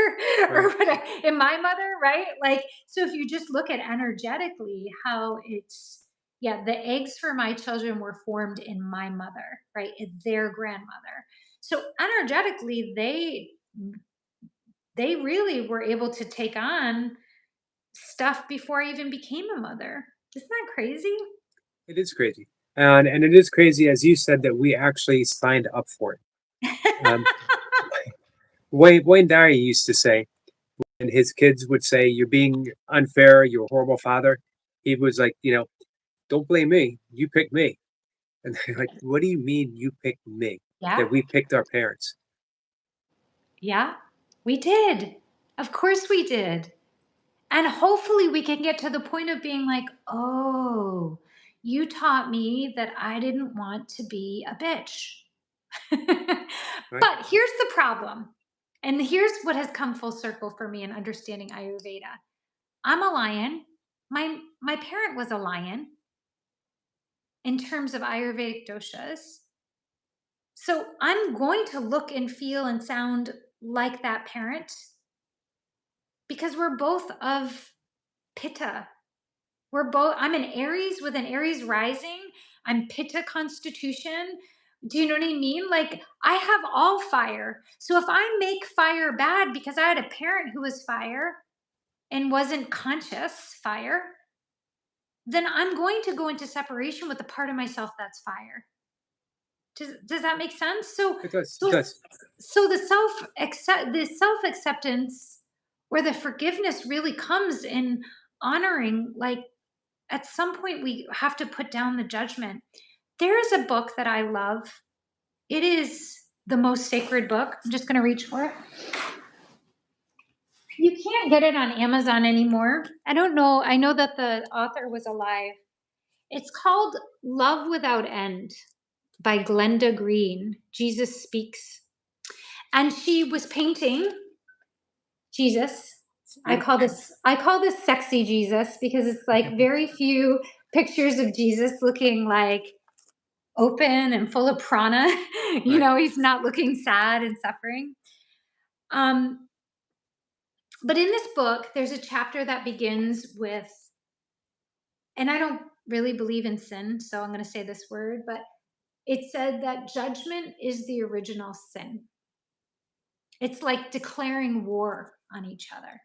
or Right. whatever, in my mother, right? Like, so if you just look at energetically how it's, yeah, the eggs for my children were formed in my mother, right, in their grandmother. So energetically they really were able to take on stuff before I even became a mother. Isn't that crazy? It is crazy. And it is crazy, as you said, that we actually signed up for it. Um, Wayne Dyer used to say, and his kids would say, "You're being unfair. You're a horrible father." He was like, "Don't blame me. You picked me." And they're like, "What do you mean you picked me? Yeah. That we picked our parents?" Yeah, we did. Of course we did. And hopefully we can get to the point of being like, oh, you taught me that I didn't want to be a bitch. Right? But here's the problem. And here's what has come full circle for me in understanding Ayurveda. I'm a lion. My parent was a lion in terms of Ayurvedic doshas. So I'm going to look and feel and sound like that parent because we're both of Pitta. I'm an Aries with an Aries rising. I'm Pitta constitution. Do you know what I mean? Like I have all fire. So if I make fire bad because I had a parent who was fire and wasn't conscious fire, then I'm going to go into separation with the part of myself that's fire. Does that make sense? So It does. It so does. so the self acceptance or the forgiveness really comes in honoring, like, at some point we have to put down the judgment. There is a book that I love. It is the most sacred book. I'm just going to reach for it. You can't get it on Amazon anymore. I don't know. I know that the author was alive. It's called Love Without End by Glenda Green. Jesus Speaks. And she was painting Jesus. It's I beautiful. call this sexy Jesus because it's like very few pictures of Jesus looking like open and full of prana. Right. He's not looking sad and suffering. Um, but in this book, there's a chapter that begins with, and I don't really believe in sin, so I'm going to say this word, but it said that judgment is the original sin. It's like declaring war on each other.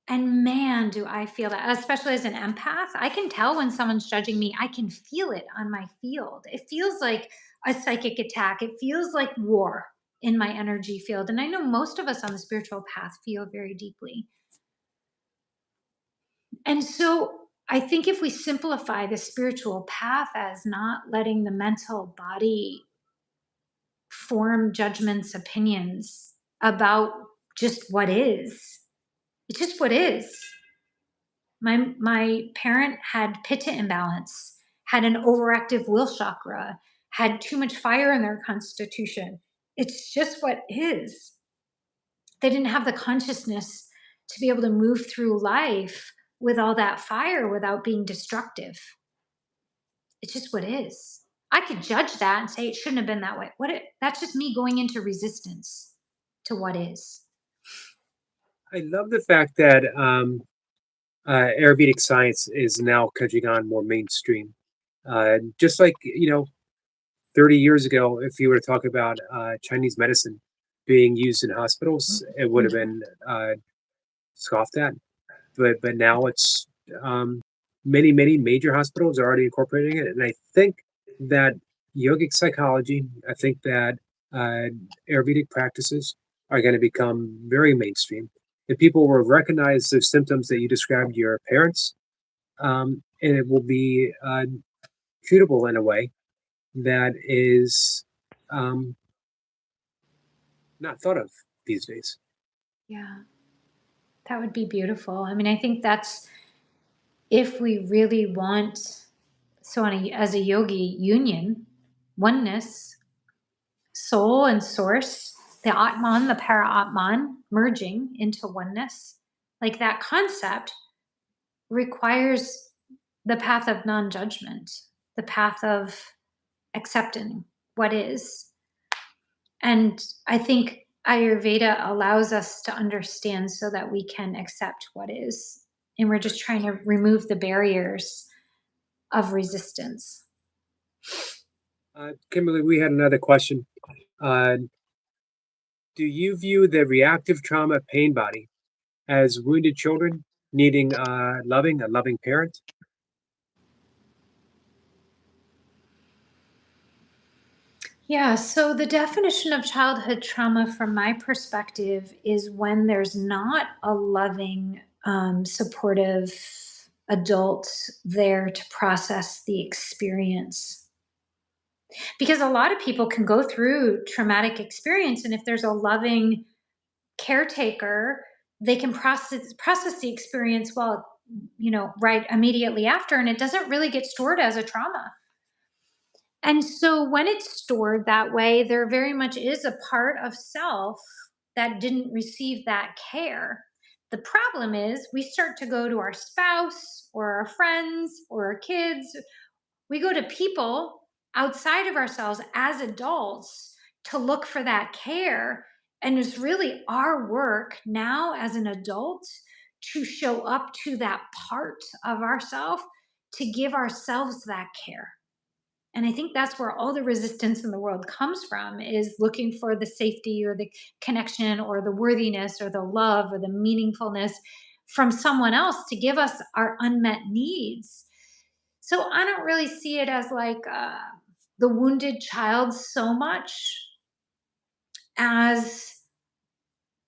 And man, do I feel that, especially as an empath. I can tell when someone's judging me. I can feel it on my field. It feels like a psychic attack. It feels like war in my energy field. And I know most of us on the spiritual path feel very deeply. And so I think if we simplify the spiritual path as not letting the mental body form judgments, opinions about just what is, it's just what is. My parent had pitta imbalance, had an overactive will chakra, had too much fire in their constitution. It's just what is. They didn't have the consciousness to be able to move through life with all that fire without being destructive. It's just what is. I could judge that and say it shouldn't have been that way. That's just me going into resistance to what is. I love the fact that Ayurvedic science is now catching on more mainstream. Just like, 30 years ago, if you were to talk about Chinese medicine being used in hospitals, it would have Mhm. been scoffed at. But now it's many major hospitals are already incorporating it, and I think that yogic psychology, I think that uh, Ayurvedic practices are going to become very mainstream. And people will recognize the symptoms that you described to your parents, and it will be treatable in a way that is um, not thought of these days. Yeah, that would be beautiful. I mean, I think that's if we really want, so as a yogi union, oneness, soul and source, the Atman, the para Atman merging into oneness, like that concept requires the path of non judgment, the path of accepting what is. And I think Ayurveda allows us to understand so that we can accept what is. And we're just trying to remove the barriers of resistance. Kimberly, we had another question. Uh, do you view the reactive trauma pain body as wounded children needing a loving parent? Yeah, so the definition of childhood trauma, from my perspective, is when there's not a loving, supportive adult there to process the experience. Because a lot of people can go through traumatic experience, and if there's a loving caretaker, they can process the experience well, right immediately after, and it doesn't really get stored as a trauma. And so when it's stored that way, there very much is a part of self that didn't receive that care. The problem is we start to go to our spouse or our friends or our kids. We go to people outside of ourselves as adults to look for that care. And it's really our work now as an adult to show up to that part of ourself to give ourselves that care. And I think that's where all the resistance in the world comes from, is looking for the safety or the connection or the worthiness or the love or the meaningfulness from someone else to give us our unmet needs. So I don't really see it as like the wounded child so much as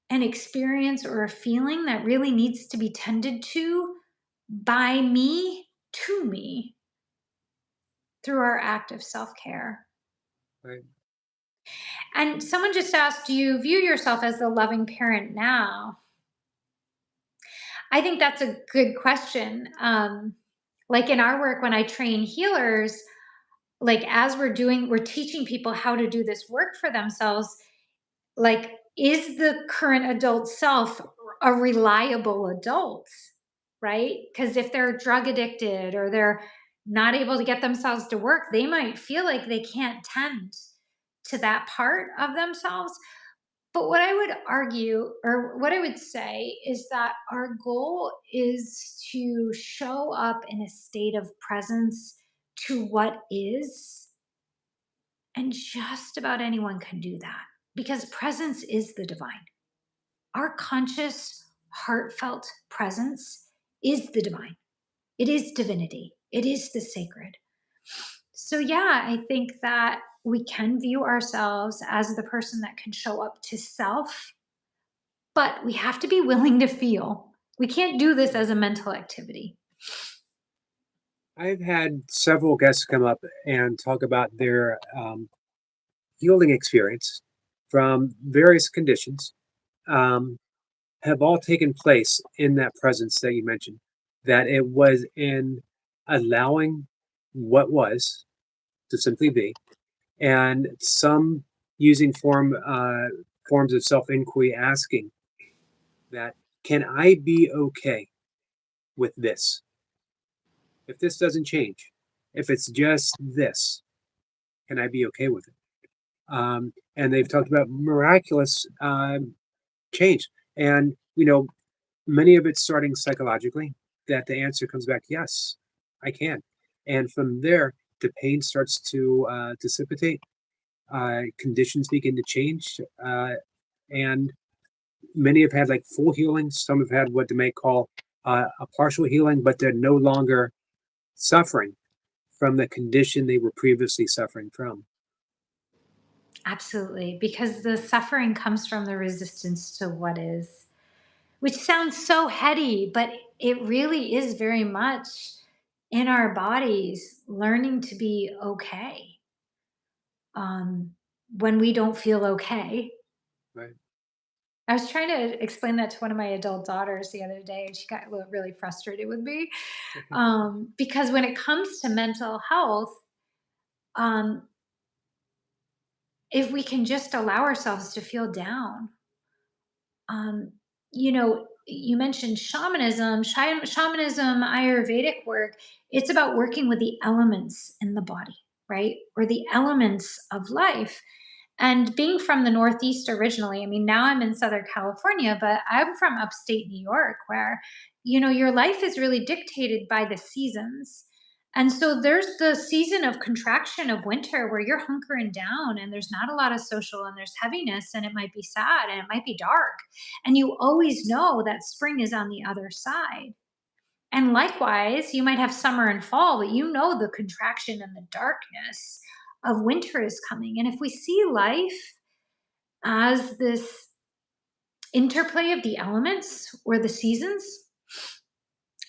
an experience or a feeling that really needs to be tended to by me to me through our act of self care. Right. And someone just asked, do you view yourself as the loving parent now? I think that's a good question. Like in our work, when I train healers, like as we're teaching people how to do this work for themselves, like, is the current adult self a reliable adult? Right? Because if they're drug addicted or they're not able to get themselves to work, they might feel like they can't tend to that part of themselves. But what I would argue, or what I would say, is that our goal is to show up in a state of presence to what is. And just about anyone can do that because presence is the divine. Our conscious heartfelt presence is the divine. It is divinity. It is the sacred. So, yeah, I think that we can view ourselves as the person that can show up to self, but we have to be willing to feel. We can't do this as a mental activity. I've had several guests come up and talk about their healing experience from various conditions, um, have all taken place in that presence that you mentioned. That it was in allowing what was to simply be, and some using forms of self inquiry, asking that, can I be okay with this? If this doesn't change, if it's just this, can I be okay with it? And they've talked about miraculous change. And, many of it's starting psychologically, that the answer comes back, yes, I can. And from there, the pain starts to dissipate, conditions begin to change. And many have had like full healing. Some have had what they may call a partial healing, but they're no longer suffering from the condition they were previously suffering from. Absolutely, because the suffering comes from the resistance to what is, which sounds so heady, but it really is very much in our bodies learning to be okay um, when we don't feel okay. Right. I was trying to explain that to one of my adult daughters the other day, and she got really frustrated with me because when it comes to mental health, um, if we can just allow ourselves to feel down, um, you mentioned shamanism, shamanism, Ayurvedic work. It's about working with the elements in the body, right? Or the elements of life. And being from the Northeast originally, I mean, now I'm in Southern California, but I'm from upstate New York, where, your life is really dictated by the seasons. And so there's the season of contraction of winter where you're hunkering down and there's not a lot of social and there's heaviness and it might be sad and it might be dark. And you always know that spring is on the other side. And likewise, you might have summer and fall, but you know the contraction and the darkness of winter is coming. And if we see life as this interplay of the elements or the seasons,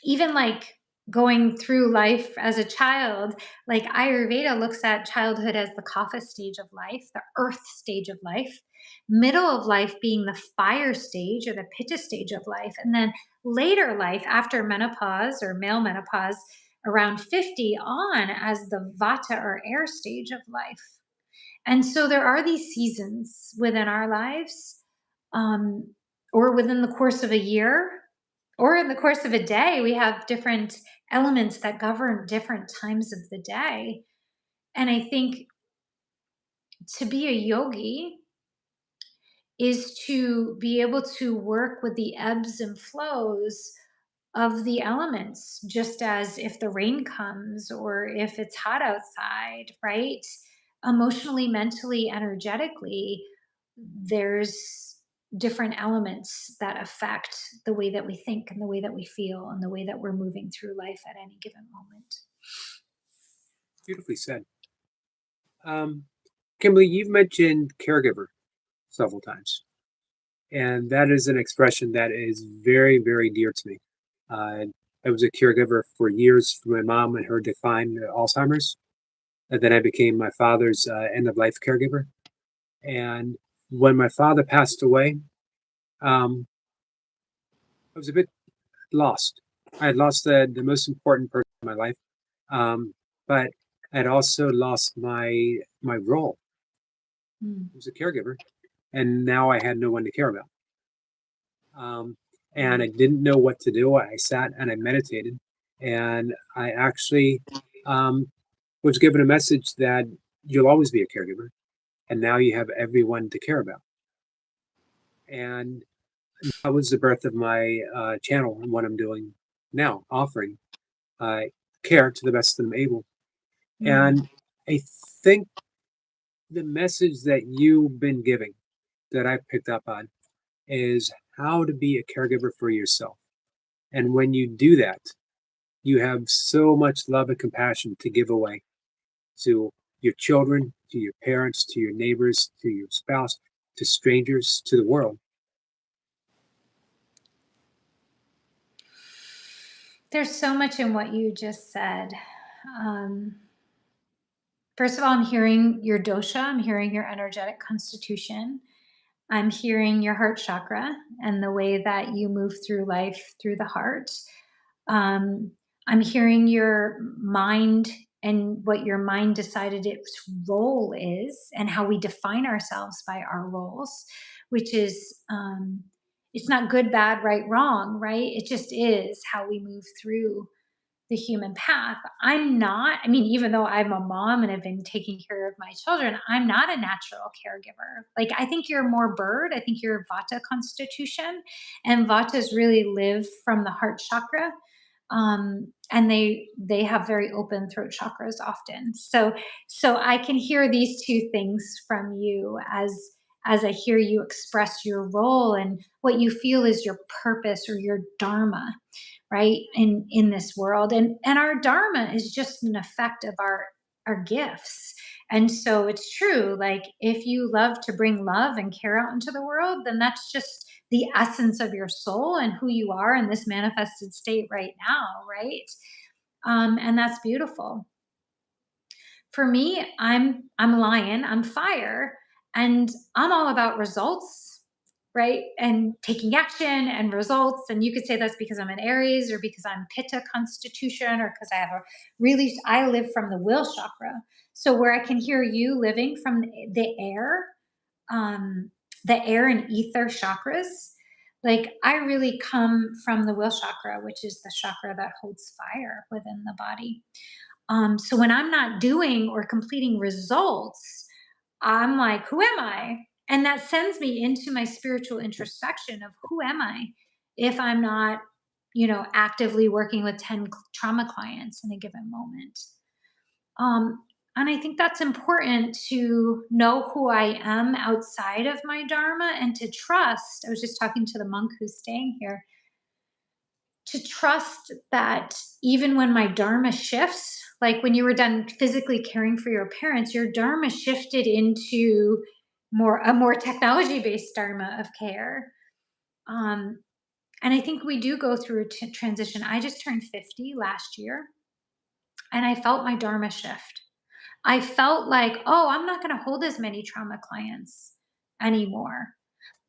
even like going through life as a child, like Ayurveda looks at childhood as the kapha stage of life, the earth stage of life, middle of life being the fire stage or the pitta stage of life, and then later life after menopause or male menopause around 50 on as the vata or air stage of life. And so there are these seasons within our lives, um, or within the course of a year, or in the course of a day. We have different elements that govern different times of the day. And I think to be a yogi is to be able to work with the ebbs and flows of the elements, just as if the rain comes or if it's hot outside, right? Emotionally, mentally, energetically, there's different elements that affect the way that we think and the way that we feel and the way that we're moving through life at any given moment. Beautifully said. Um, Kimberly, you've mentioned caregiver several times, and that is an expression that is very, very dear to me. Uh, I was a caregiver for years for my mom and her decline to Alzheimer's, and then I became my father's end of life caregiver. And when my father passed away, um, I was a bit lost. I had lost the most important person in my life, um, but I'd also lost my role Mm. as a caregiver, and now I had no one to care about. Um, and I didn't know what to do. I sat and I meditated, and I actually um, was given a message that you'll always be a caregiver, and now you have everyone to care about. And that was the birth of my channel and what I'm doing now, offering uh, care to the best that I'm able. Mm. And I think the message that you've been giving, that I've picked up on, is how to be a caregiver for yourself. And when you do that, you have so much love and compassion to give away to your children, to your parents, to your neighbors, to your spouse, to strangers, to the world. There's so much in what you just said. Um, First of all, I'm hearing your dosha, I'm hearing your energetic constitution, I'm hearing your heart chakra and the way that you move through life through the heart. Um, I'm hearing your mind and what your mind decided its role is, and how we define ourselves by our roles, which is it's not good, bad, right, wrong, right? It just is how we move through the human path. I'm not, I mean, even though I'm a mom and have been taking care of my children, I'm not a natural caregiver. Like, I think you're more bird. I think you're Vata constitution. And Vatas really live from the heart chakra. And they have very open throat chakras often. So I can hear these two things from you as I hear you express your role and what you feel is your purpose or your dharma, right, in this world. And our dharma is just an effect of our gifts. And so it's true, like, if you love to bring love and care out into the world, then that's just the essence of your soul and who you are in this manifested state right now, right? And that's beautiful. For me, I'm lion, I'm fire, and I'm all about results, right? And taking action and results. And you could say that's because I'm an Aries or because I'm Pitta constitution or because I have a really, I live from the will chakra. So where I can hear you living from um, the air and ether chakras, like, I really come from the will chakra, which is the chakra that holds fire within the body. So when I'm not doing or completing results, I'm like, who am I? And that sends me into my spiritual introspection of who am I if I'm not, actively working with 10 trauma clients in a given moment. Um, and I think that's important to know who I am outside of my dharma and to trust. I was just talking to the monk who's staying here, to trust that even when my dharma shifts, like when you were done physically caring for your parents, your dharma shifted into a more technology based dharma of care. Um, and I think we do go through a transition. I just turned 50 last year, and I felt my dharma shift. I felt like, oh, I'm not going to hold as many trauma clients anymore.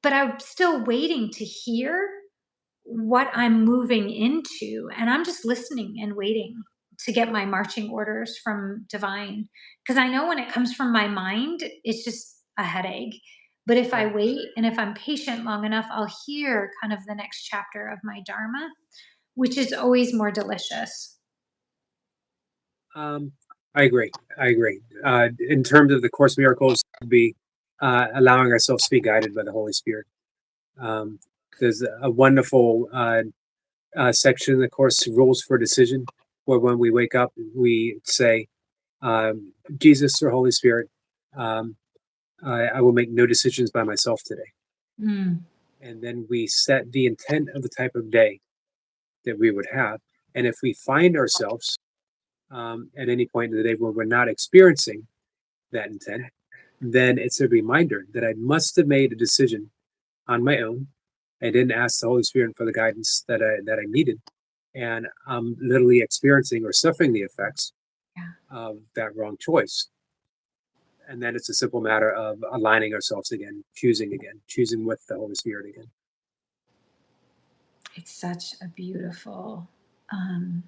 But I'm still waiting to hear what I'm moving into. And I'm just listening and waiting to get my marching orders from divine. Because I know when it comes from my mind, it's just a headache. But if I Right. wait and if I'm patient long enough, I'll hear kind of the next chapter of my dharma, which is always more delicious. Um, I agree. I agree. In terms of the Course of Miracles, would be allowing ourselves to be guided by the Holy Spirit. Um, there's a wonderful section in the Course, Rules for Decision, where when we wake up, we say, Jesus or Holy Spirit, um, I will make no decisions by myself today. Mm. And then we set the intent of the type of day that we would have. And if we find ourselves at any point in the day where we're not experiencing that intent, then it's a reminder that I must have made a decision on my own. I didn't ask the Holy Spirit for the guidance that I needed, and I'm literally experiencing or suffering the effects Yeah. of that wrong choice. And then it's a simple matter of aligning ourselves again, choosing with the Holy Spirit again. It's such a beautiful, um,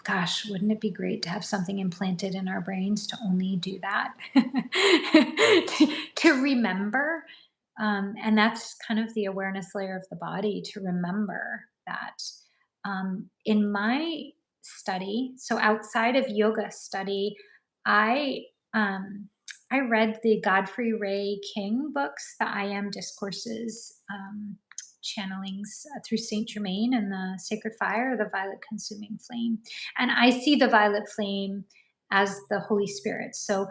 gosh, wouldn't it be great to have something implanted in our brains to only do that? Right. to remember. And that's kind of the awareness layer of the body, to remember that. In my study, so outside of yoga study, I um, I read the Godfrey Ray King books, the I Am discourses, channelings through Saint Germain and the Sacred Fire, the Violet Consuming Flame. And I see the violet flame as the Holy Spirit. So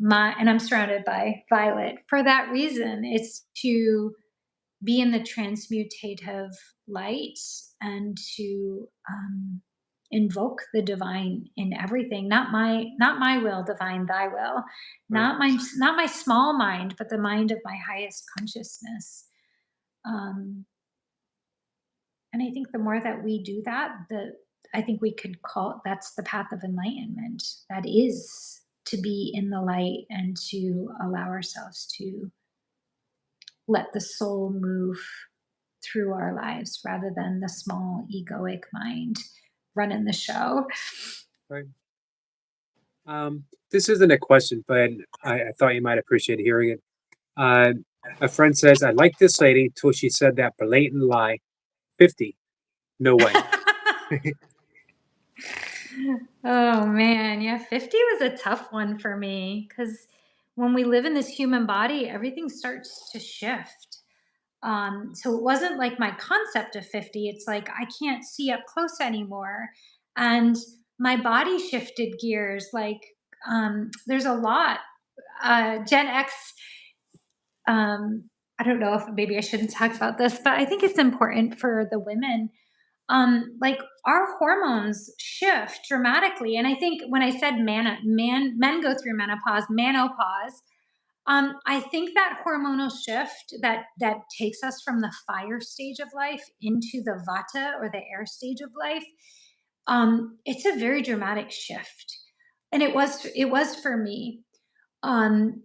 and I'm surrounded by violet for that reason. It's to be in the transmutative light and to invoke the divine in everything. Not my will, divine thy will. Right. Not my small mind, but the mind of my highest consciousness. Um, and I think the more that we do that, the I think we could call that's the path of enlightenment. That is to be in the light and to allow ourselves to let the soul move through our lives rather than the small egoic mind running the show. Right. This isn't a question, but I thought you might appreciate hearing it. Uh, a friend says, I like this lady till she said that blatant lie. 50. No way. Oh man, yeah, 50 was a tough one for me because when we live in this human body, everything starts to shift. So it wasn't like my concept of 50, it's like I can't see up close anymore. And my body shifted gears. Like, there's a lot. Gen X, I don't know if maybe I shouldn't talk about this, but I think it's important for the women. Like our hormones shift dramatically. And I think when I said men go through menopause, I think that hormonal shift that takes us from the fire stage of life into the vata or the air stage of life, it's a very dramatic shift, and it was for me. Um,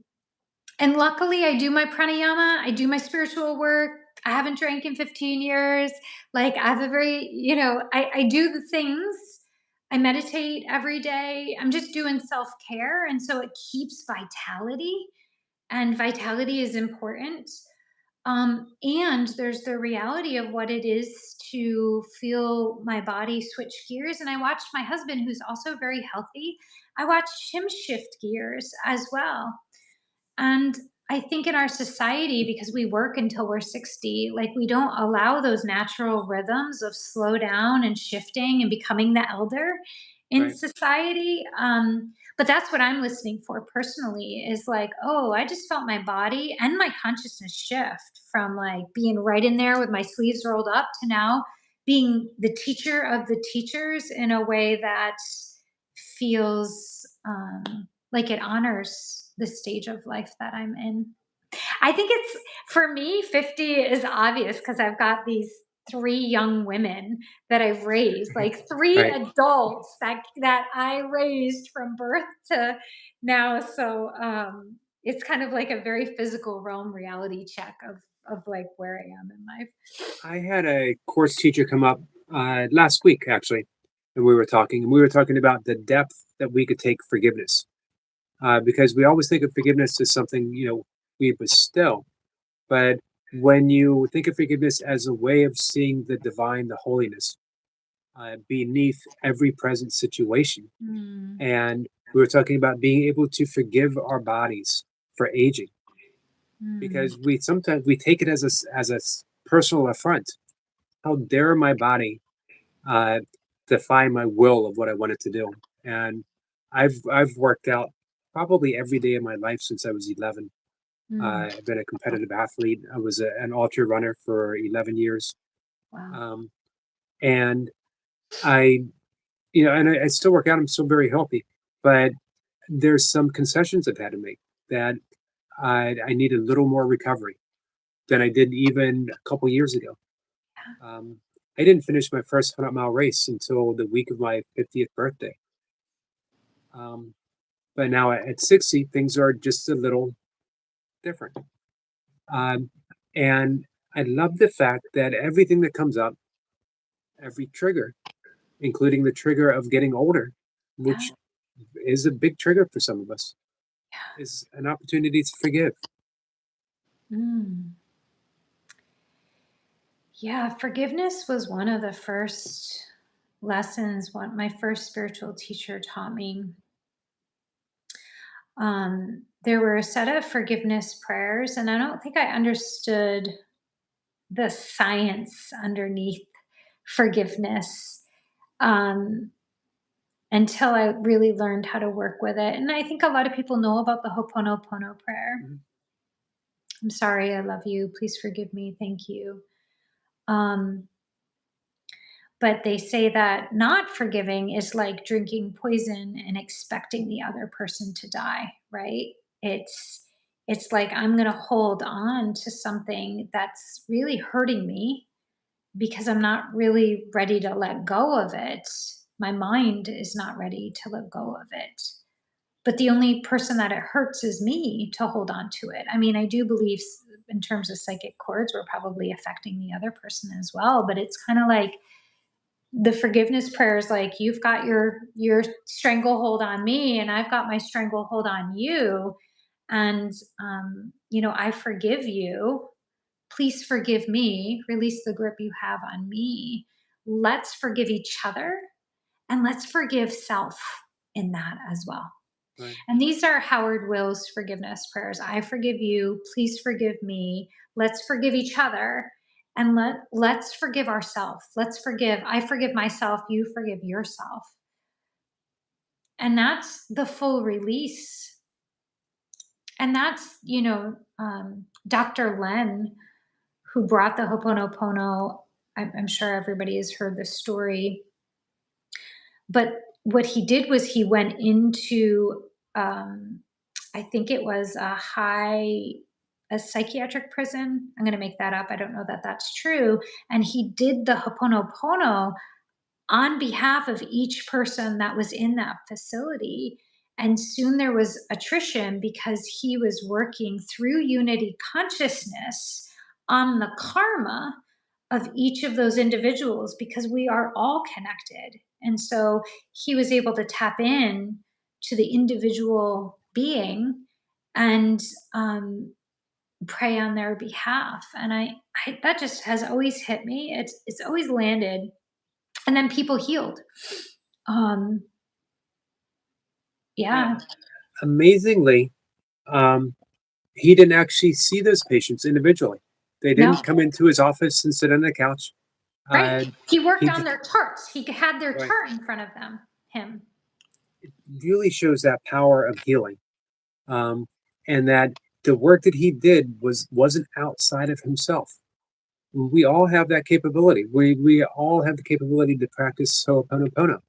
and luckily, I do my pranayama, I do my spiritual work. I haven't drank in 15 years. Like I have a very, I do the things. I meditate every day. I'm just doing self care, and so it keeps vitality, and vitality is important. And there's the reality of what it is to feel my body switch gears. And I watched my husband, who's also very healthy, I watched him shift gears as well. And I think in our society, because we work until we're 60, like we don't allow those natural rhythms of slow down and shifting and becoming the elder in Right. society. But that's what I'm listening for personally is like, oh, I just felt my body and my consciousness shift from like being right in there with my sleeves rolled up to now being the teacher of the teachers in a way that feels like it honors the stage of life that I'm in. I think it's for me, 50 is obvious because I've got these three young women that I've raised, like three Right. adults that I raised from birth to now. So it's kind of like a very physical realm reality check of like where I am in life. I had a course teacher come up last week, actually, and we were talking about the depth that we could take forgiveness. Because we always think of forgiveness as something, we bestow. But when you think of forgiveness as a way of seeing the divine, the holiness, beneath every present situation, Mm, and we were talking about being able to forgive our bodies for aging, mm, because we sometimes we take it as a personal affront. How dare my body uh, defy my will of what I wanted to do? And I've worked out probably every day of my life since I was 11. mm. I've been a competitive athlete. I was an ultra runner for 11 years. Wow. Um, and I still work out. I'm still very healthy, but there's some concessions I've had to make that I need a little more recovery than I did even a couple years ago. Um, I didn't finish my first 100-mile race until the week of my 50th birthday. Um, but now at 60, things are just a little different. Um, and I love the fact that everything that comes up, every trigger, including the trigger of getting older, Yeah. which is a big trigger for some of us, is an opportunity to forgive. Mm. Yeah, forgiveness was one of the first lessons what my first spiritual teacher taught me. There were a set of forgiveness prayers, and I don't think I understood the science underneath forgiveness um, until I really learned how to work with it. And I think a lot of people know about the Ho'oponopono prayer. Mhm. I'm sorry, I love you. Please forgive me. Thank you. Um, but they say that not forgiving is like drinking poison and expecting the other person to die, right? It's it's like I'm going to hold on to something that's really hurting me because I'm not really ready to let go of it. My mind is not ready to let go of it. But the only person that it hurts is me to hold on to it. I mean, I do believe in terms of psychic cords, we're probably affecting the other person as well. But it's kind of like the forgiveness prayers, like you've got your stranglehold on me, and I've got my stranglehold on you, and I forgive you. Please forgive me. Release the grip you have on me. Let's forgive each other, and let's forgive self in that as well. Right. And these are Howard Will's forgiveness prayers. I forgive you. Please forgive me. Let's forgive each other. And let's forgive ourselves. Let's forgive. I forgive myself. You forgive yourself. And that's the full release. And that's, Dr. Len, who brought the Ho'oponopono. I'm sure everybody has heard the story. But what he did was he went into, I think it was a psychiatric prison. I'm going to make that up. I don't know that that's true. And he did the Ho'oponopono on behalf of each person that was in that facility. And soon there was attrition because he was working through unity consciousness on the karma of each of those individuals because we are all connected. And so he was able to tap in to the individual being and pray on their behalf. And I that just has always hit me. It's always landed, and then people healed. Um, Yeah. yeah, Amazingly, um, he didn't actually see those patients individually. They no, didn't come into his office and sit on the couch. right. He worked He on just, their charts. He had their right, chart in front of him. really shows that power of healing, um, and that the work that he did wasn't outside of himself. We all have that capability. We all have the capability to practice Ho'oponopono.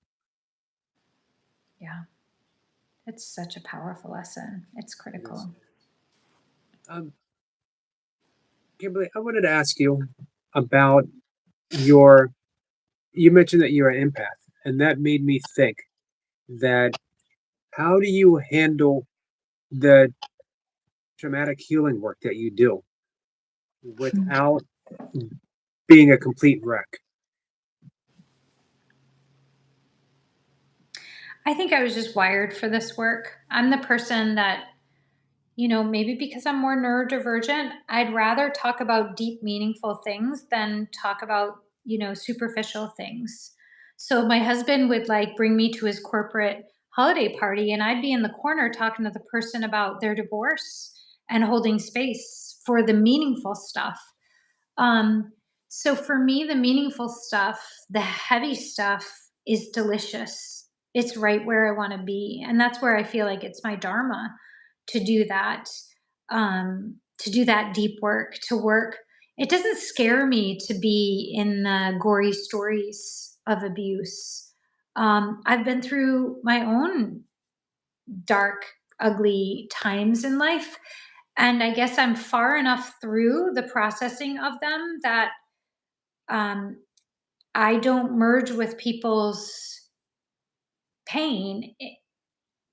Yeah, it's such a powerful lesson. It's It is. critical. Um, Kimberly, I wanted to ask you about your. You mentioned that you're an empath, and that made me think that how do you handle the traumatic healing work that you do without being a complete wreck? I think I was just wired for this work. I'm the person that, maybe because I'm more neurodivergent, I'd rather talk about deep, meaningful things than talk about, superficial things. So my husband would like bring me to his corporate holiday party, and I'd be in the corner talking to the person about their divorce and holding space for the meaningful stuff. Um, so for me, the meaningful stuff, the heavy stuff is delicious. It's right where I want to be. And that's where I feel like it's my dharma to do that, to do that deep work, to work. It doesn't scare me to be in the gory stories of abuse. I've been through my own dark, ugly times in life. And I guess I'm far enough through the processing of them that um, I don't merge with people's pain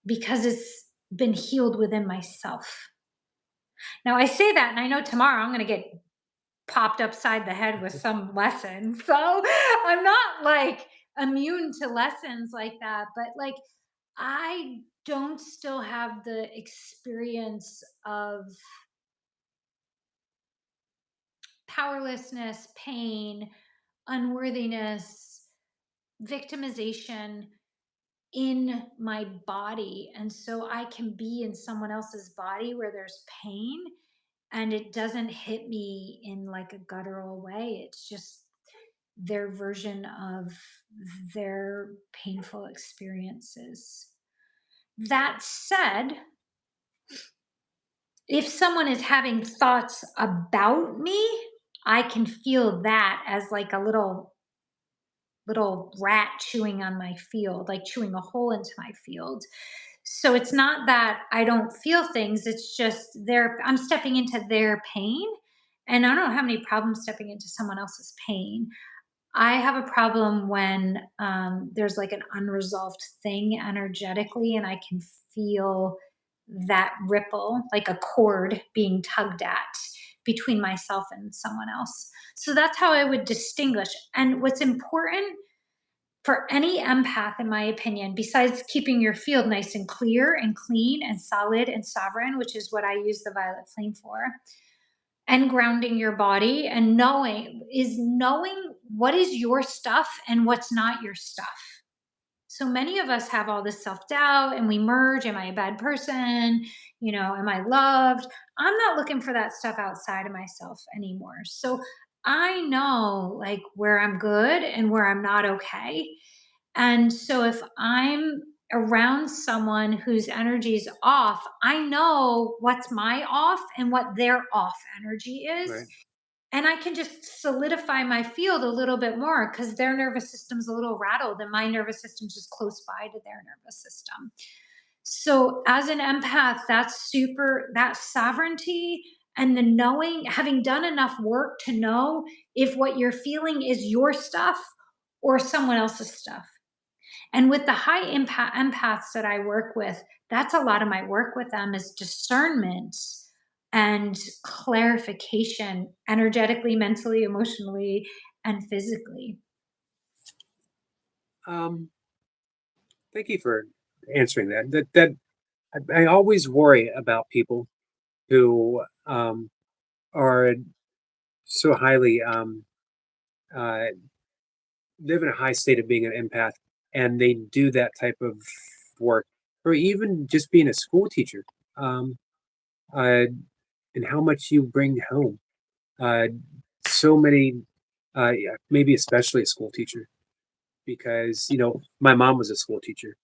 because it's been healed within myself. Now, I say that, and I know tomorrow I'm going to get popped upside the head with some lesson. So I'm not like immune to lessons like that, but like I don't still have the experience of powerlessness, pain, unworthiness, victimization in my body. And so I can be in someone else's body where there's pain and it doesn't hit me in like a guttural way. It's just their version of their painful experiences. That said, if someone is having thoughts about me, I can feel that as like a little rat chewing on my field, like chewing a hole into my field. So it's not that I don't feel things, it's just I'm stepping into their pain, and I don't have any problem stepping into someone else's pain. I have a problem when there's like an unresolved thing energetically, and I can feel that ripple, like a cord being tugged at between myself and someone else. So that's how I would distinguish. And what's important for any empath, in my opinion, besides keeping your field nice and clear and clean and solid and sovereign, which is what I use the violet flame for, and grounding your body and knowing what is your stuff and what's not your stuff. So many of us have all this self-doubt and we merge. Am I a bad person? Am I loved? I'm not looking for that stuff outside of myself anymore. So I know like where I'm good and where I'm not okay. And so if I'm around someone whose energy is off, I know what's my off and what their off energy is. Right. And I can just solidify my field a little bit more because their nervous system's a little rattled and my nervous system's just close by to their nervous system. So as an empath, that sovereignty and the knowing, having done enough work to know if what you're feeling is your stuff or someone else's stuff. And with the high impact empaths that I work with, that's a lot of my work with them is discernment and clarification energetically, mentally, emotionally, and physically. Um, Thank you for answering that. I always worry about people who are so highly uh, live in a high state of being an empath, and they do that type of work, or even just being a school teacher, um, uh, and how much you bring home. Uh, so many, yeah, maybe especially a school teacher, because my mom was a school teacher,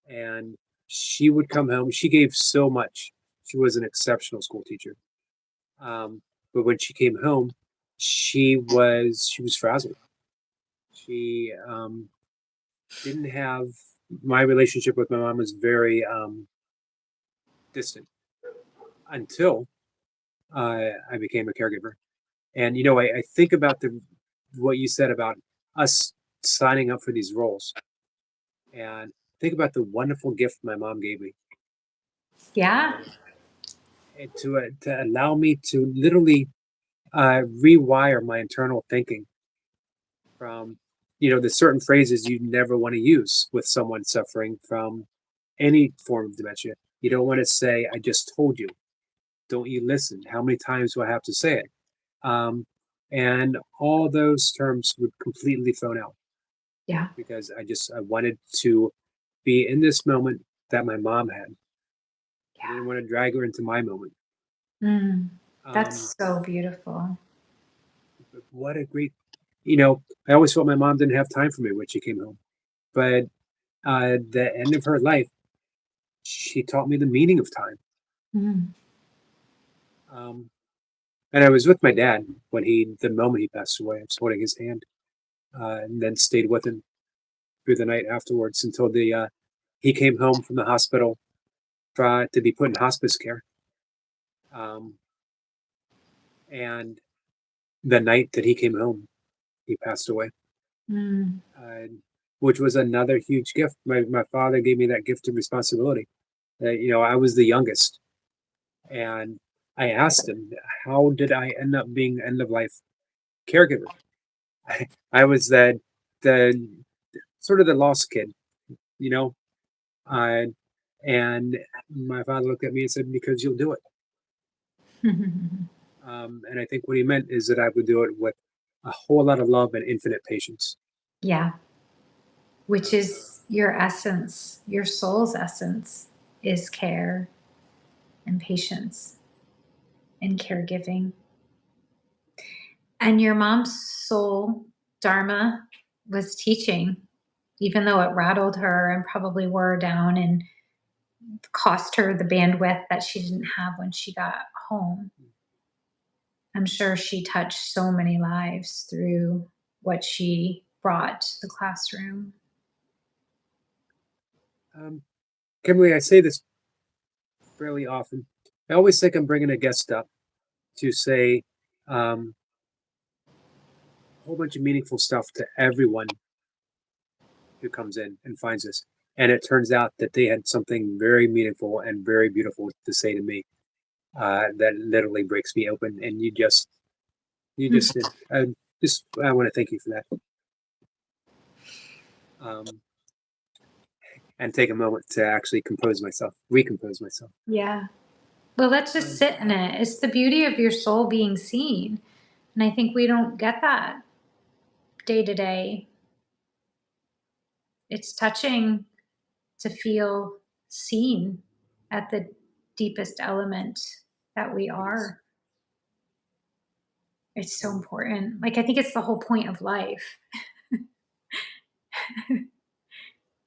and she would come home. She gave so much. She was an exceptional school teacher. But when she came home, she was frazzled. She didn't have my relationship with my mom was very distant until I became a caregiver. And I think about the what you said about us signing up for these roles, and think about the wonderful gift my mom gave me, Yeah. and, to allow me to literally rewire my internal thinking from the certain phrases you never want to use with someone suffering from any form of dementia. You don't want to say, "I just told you." Don't you listen? How many times do I have to say it? And all those terms would completely phone out Yeah. because I wanted to be in this moment that my mom had. I didn't want to drag her into my moment. Mm, Um, that's so beautiful. but what a great, I always felt my mom didn't have time for me when she came home. But the end of her life, she taught me the meaning of time. Mm, Um, and I was with my dad the moment he passed away. I was holding his hand, and then stayed with him through the night afterwards until he came home from the hospital to be put in hospice care. Um, and the night that he came home, he passed away, mm, uh, which was another huge gift. My father gave me that gift of responsibility. I was the youngest, and I asked him, "How did I end up being end of life caregiver?" I was the sort of the lost kid, you know. Uh, and my father looked at me and said, "Because you'll do it." mm. And I think what he meant is that I would do it with a whole lot of love and infinite patience. Yeah, which Um, is your essence, your soul's essence is care and patience and caregiving. And your mom's soul, Dharma, was teaching, even though it rattled her and probably wore her down and cost her the bandwidth that she didn't have when she got home. I'm sure she touched so many lives through what she brought to the classroom. Um, Kimberly, I say this fairly often. I always think I'm bringing a guest up to say a whole bunch of meaningful stuff to everyone who comes in and finds us. And it turns out that they had something very meaningful and very beautiful to say to me that literally breaks me open. And you just did. I want to thank you for that. And take a moment to actually recompose myself. Yeah. Well, let's just sit in it. It's the beauty of your soul being seen. And I think we don't get that day to day. It's touching to feel seen at the deepest element that we It is. are. It's so Um, important. Like, I think it's the whole point of life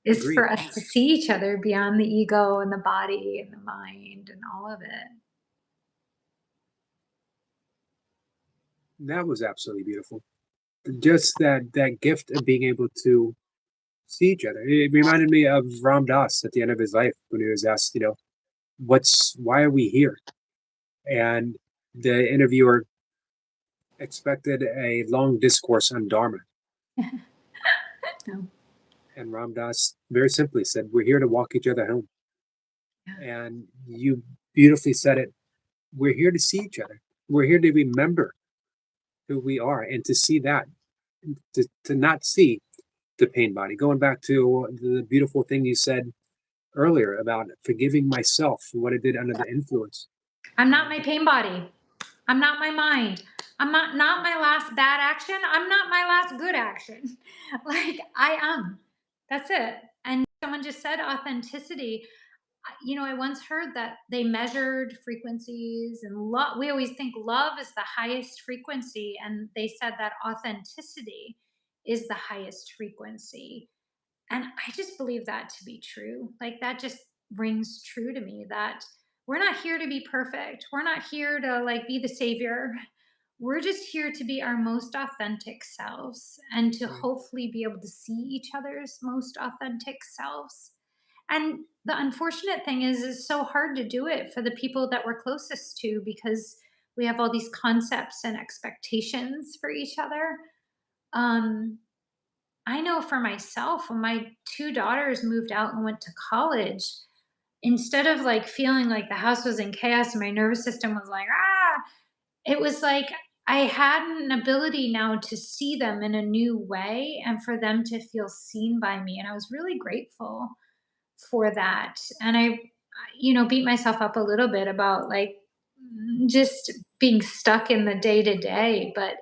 is Agreed. for us to see each other beyond the ego and the body and the mind and all of it. That was absolutely beautiful. Just that gift of being able to see each other. It reminded me of Ram Dass at the end of his life when he was asked, why are we here? And the interviewer expected a long discourse on Dharma. No. And Ram Dass very simply said, we're here to walk each other home. Yeah. And you beautifully said it. We're here to see each other. We're here to remember who we are and to see that, to not see the pain body. Going back to the beautiful thing you said earlier about forgiving myself for what I did under the influence. I'm not my pain body. I'm not my mind. I'm not my last bad action. I'm not my last good action. Like I am. That's it. And someone just said authenticity. I once heard that they measured frequencies and love. We always think love is the highest frequency, and they said that authenticity is the highest frequency. And I just believe that to be true. Like that just rings true to me that we're not here to be perfect. We're not here to like be the savior. We're just here to be our most authentic selves and to Right. hopefully be able to see each other's most authentic selves. And the unfortunate thing is it's so hard to do it for the people that we're closest to because we have all these concepts and expectations for each other. Um, I know for myself, when my two daughters moved out and went to college, instead of like feeling like the house was in chaos and my nervous system was like, it was like I had an ability now to see them in a new way and for them to feel seen by me. And I was really grateful for that. And beat myself up a little bit about like just being stuck in the day to day. But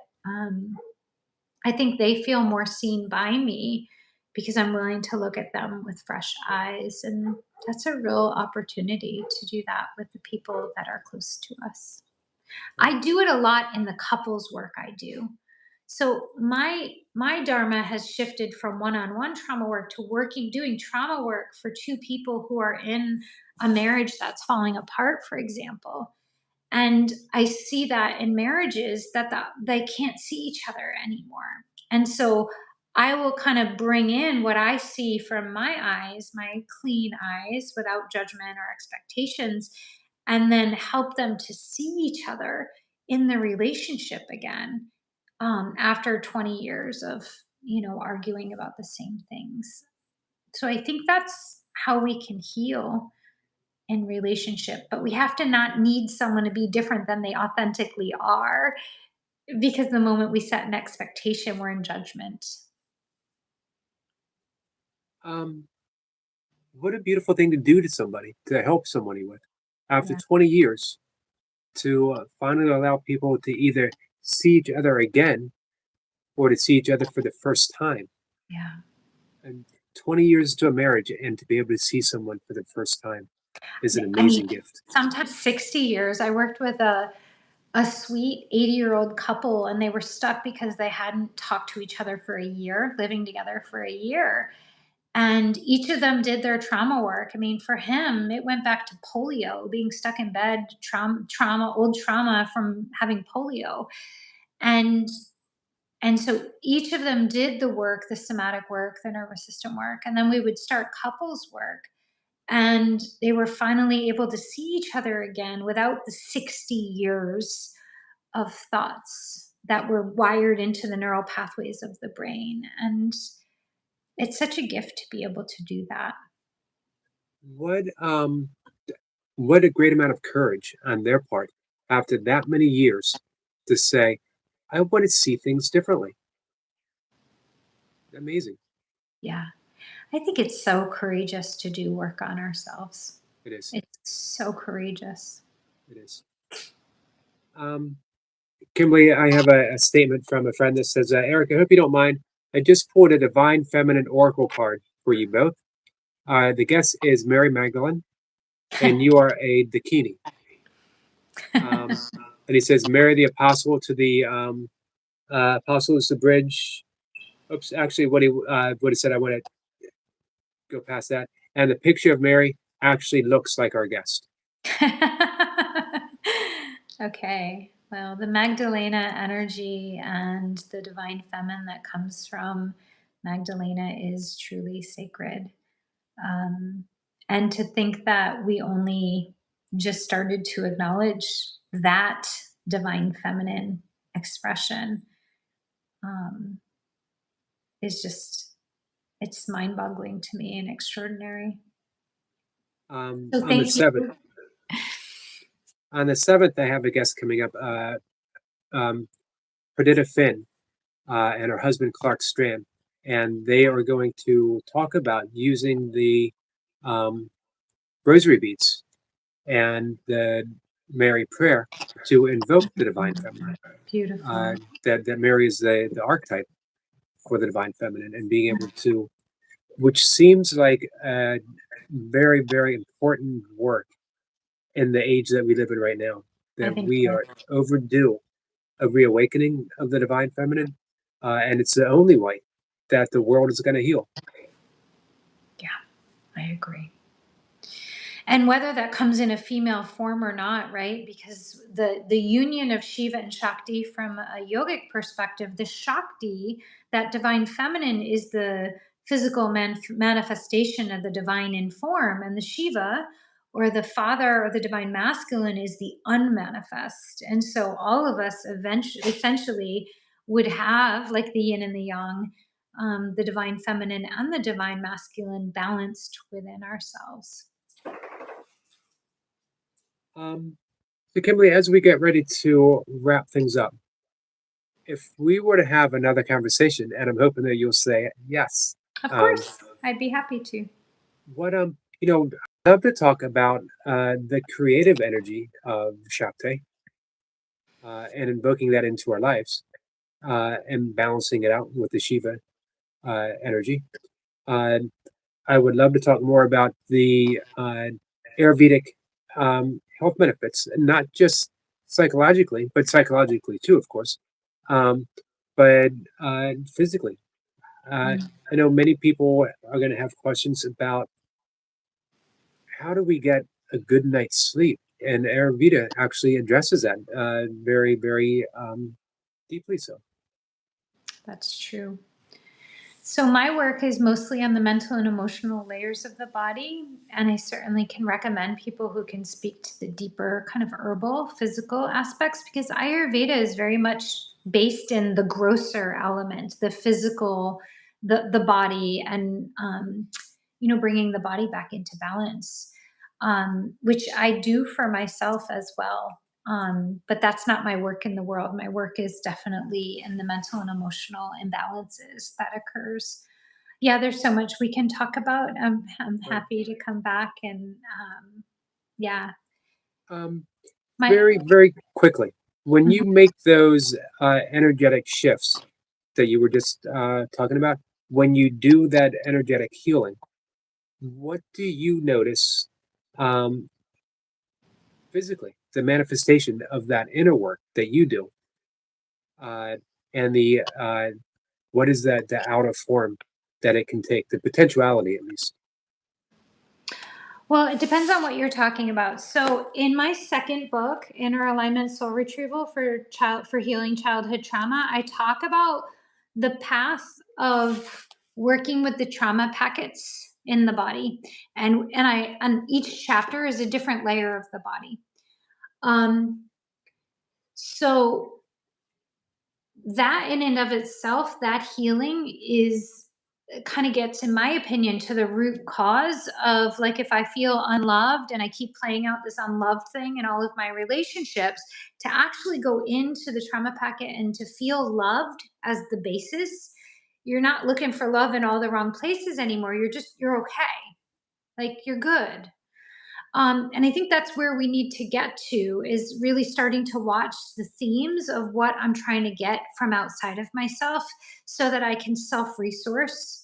I think they feel more seen by me because I'm willing to look at them with fresh eyes. And that's a real opportunity to do that with the people that are close to us. Right. I do it a lot in the couples work I do. So my dharma has shifted from one-on-one trauma work to doing trauma work for two people who are in a marriage that's falling apart, for example. And I see that in marriages that they can't see each other anymore. And so I will kind of bring in what I see from my eyes, my clean eyes, without judgment or expectations, and then help them to see each other in the relationship again after 20 years of arguing about the same things. So I think that's how we can heal in relationship, but we have to not need someone to be different than they authentically are because the moment we set an expectation, we're in judgment. Um, what a beautiful thing to do to somebody, to help somebody with. After Yeah. 20 years, to finally allow people to either see each other again or to see each other for the first time. Yeah. And 20 years to a marriage and to be able to see someone for the first time is an I amazing mean, gift. sometimes 60 years. I worked with a sweet 80-year-old couple and they were stuck because they hadn't talked to each other for a year, living together for a year. And each of them did their trauma work. I mean, for him, it went back to polio, being stuck in bed, old trauma from having polio. And and so each of them did the work, the somatic work, the nervous system work, and then we would start couples work. And they were finally able to see each other again without the 60 years of thoughts that were wired into the neural pathways of the brain. And it's such a gift to be able to do that. What what a great amount of courage on their part after that many years to say, I want to see things differently. Amazing. Yeah. I think it's so courageous to do work on ourselves. It is. It's so courageous. It is. Um, Kimberly, I have a statement from a friend that says, Eric, I hope you don't mind. I just pulled a divine feminine oracle card for you both. The guest is Mary Magdalene, and you are a Dakini. And he says, Mary the apostle to the apostle is the bridge. Oops, actually, what he said, I want to go past that. And the picture of Mary actually looks like our guest. Okay. Well, the Magdalena energy and the divine feminine that comes from Magdalena is truly sacred. Um, and to think that we only just started to acknowledge that divine feminine expression um, is just, it's mind boggling to me and extraordinary. So On the thank you. 7th, on the 7th, I have a guest coming up, um, Perdita Finn, and her husband Clark Strand, and they are going to talk about using the um, rosary beads and the Mary prayer to invoke the divine feminine. Beautiful. That Mary is the archetype for the divine feminine, and being able to, which seems like a very, very important work in the age that we live in right now, I that think we so. are overdue a reawakening of the divine feminine, and it's the only way that the world is going to heal. Yeah, I agree. And whether that comes in a female form or not, right? Because the union of Shiva and Shakti from a yogic perspective, the Shakti, that divine feminine, is the physical manifestation of the divine in form, and the Shiva, or the father, or the divine masculine, is the unmanifest. And so all of us eventually, essentially, would have, like the yin and the yang, the divine feminine and the divine masculine balanced within ourselves. Um, so, Kimberly, as we get ready to wrap things up, if we were to have another conversation, and I'm hoping that you'll say yes, Of um, course, I'd be happy to. what I'd love to talk about the creative energy of Shakti and invoking that into our lives and balancing it out with the Shiva energy. Uh, I would love to talk more about the Ayurvedic health benefits, not just psychologically, but psychologically too, of course, um, but physically. Uh, Mm. I know many people are going to have questions about how do we get a good night's sleep, and Ayurveda actually addresses that very, very deeply. So, That's true. So, my work is mostly on the mental and emotional layers of the body. And I certainly can recommend people who can speak to the deeper kind of herbal, physical aspects, because Ayurveda is very much based in the grosser element, the physical, the body, and, bringing the body back into balance, which I do for myself as well. But that's not my work in the world. My work is definitely in the mental and emotional imbalances that occurs. Yeah, there's so much we can talk about. I'm right. happy to come back and yeah, um, my very, very quickly, when you Mhm. make those energetic shifts that you were just talking about, when you do that energetic healing, what do you notice um, physically? The manifestation of that inner work that you do, uh, and the what is that the outer form that it can take, the potentiality at least. Well, it depends on what you're talking about. So, in my second book, Inner Alignment Soul Retrieval for healing childhood trauma, I talk about the path of working with the trauma packets in the body, and each chapter is a different layer of the body. So that in and of itself, that healing is kind of gets, in my opinion, to the root cause of, like, if I feel unloved and I keep playing out this unloved thing in all of my relationships, to actually go into the trauma packet and to feel loved as the basis. You're not looking for love in all the wrong places anymore. You're okay. Like, you're good. And I think that's where we need to get to, is really starting to watch the themes of what I'm trying to get from outside of myself, so that I can self resource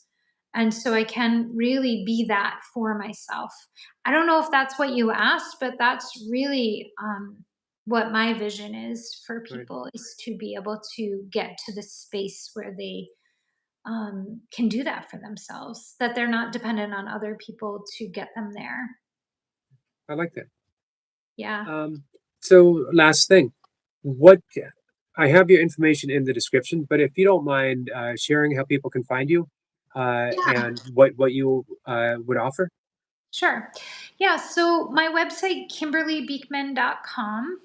and so I can really be that for myself. I don't know if that's what you asked, but that's really what my vision is for Right. people, is to be able to get to the space where they can do that for themselves, that they're not dependent on other people to get them there. I like that. Yeah. So last thing, what I have your information in the description, but if you don't mind sharing how people can find you Yeah. and what you would offer. Sure. Yeah. So my website, kimberlybeekman.com,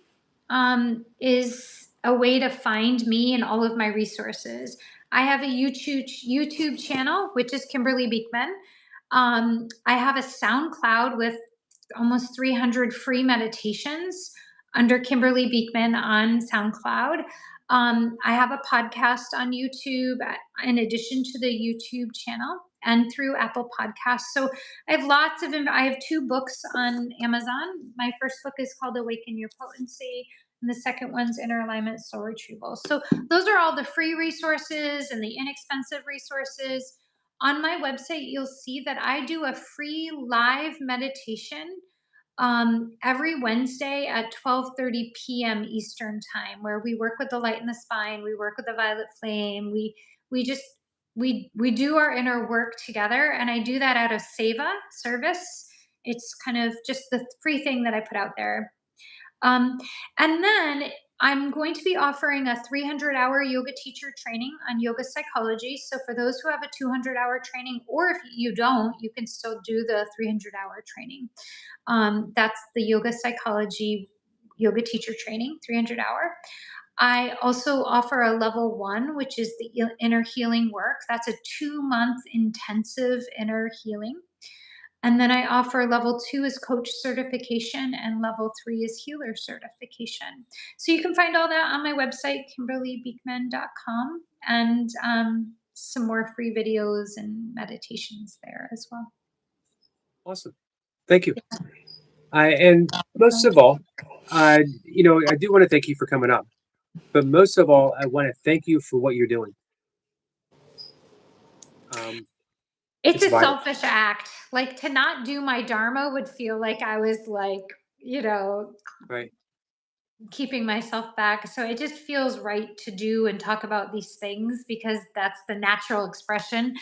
is a way to find me and all of my resources. I have a YouTube channel, which is Kimberly Beekman. I have a SoundCloud with almost 300 free meditations under Kimberly Beekman on SoundCloud. I have a podcast on YouTube in addition to the YouTube channel, and through Apple Podcasts. So I have two books on Amazon. My first book is called Awaken Your Potency, and the second one's Inner Alignment Soul Retrieval. So those are all the free resources and the inexpensive resources. On my website, you'll see that I do a free live meditation every Wednesday at 12:30 p.m. Eastern time, where we work with the light in the spine, we work with the violet flame, we just we do our inner work together, and I do that out of Seva service. It's kind of just the free thing that I put out there. Um, and then I'm going to be offering a 300-hour yoga teacher training on yoga psychology. So for those who have a 200-hour training, or if you don't, you can still do the 300-hour training. That's the yoga psychology yoga teacher training, 300-hour. I also offer a level 1, which is the inner healing work. That's a 2-month intensive inner healing. And then I offer level 2 is coach certification, and level 3 is healer certification. So you can find all that on my website, kimberlybeekman.com, and some more free videos and meditations there as well. Awesome. Thank you. And most of all, I do want to thank you for coming up. But most of all, I want to thank you for what you're doing. It's It's a vital, selfish act. Like, to not do my dharma would feel like I was, like, right? keeping myself back. So it just feels right to do and talk about these things, because that's the natural expression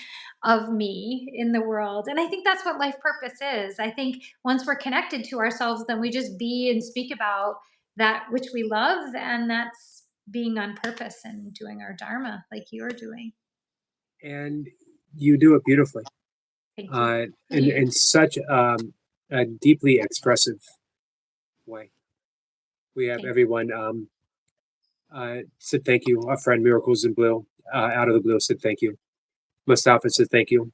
of me in the world. And I think that's what life purpose is. I think once we're connected to ourselves, then we just be and speak about that which we love, and that's being on purpose and doing our dharma like you're doing. And you do it beautifully, Thank you. and in such a deeply expressive way. We have Thank everyone said thank you. Our friend Miracles in Blue, out of the blue, said thank you. Mustafa said thank you.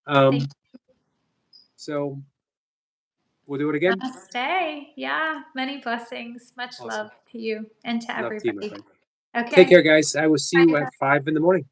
Thank So we'll do it again. Namaste. Yeah, many blessings. Much Awesome. love to you and to Love to you, my everybody. friend. Take Okay. care, guys. I will see you Bye. at 5 in the morning.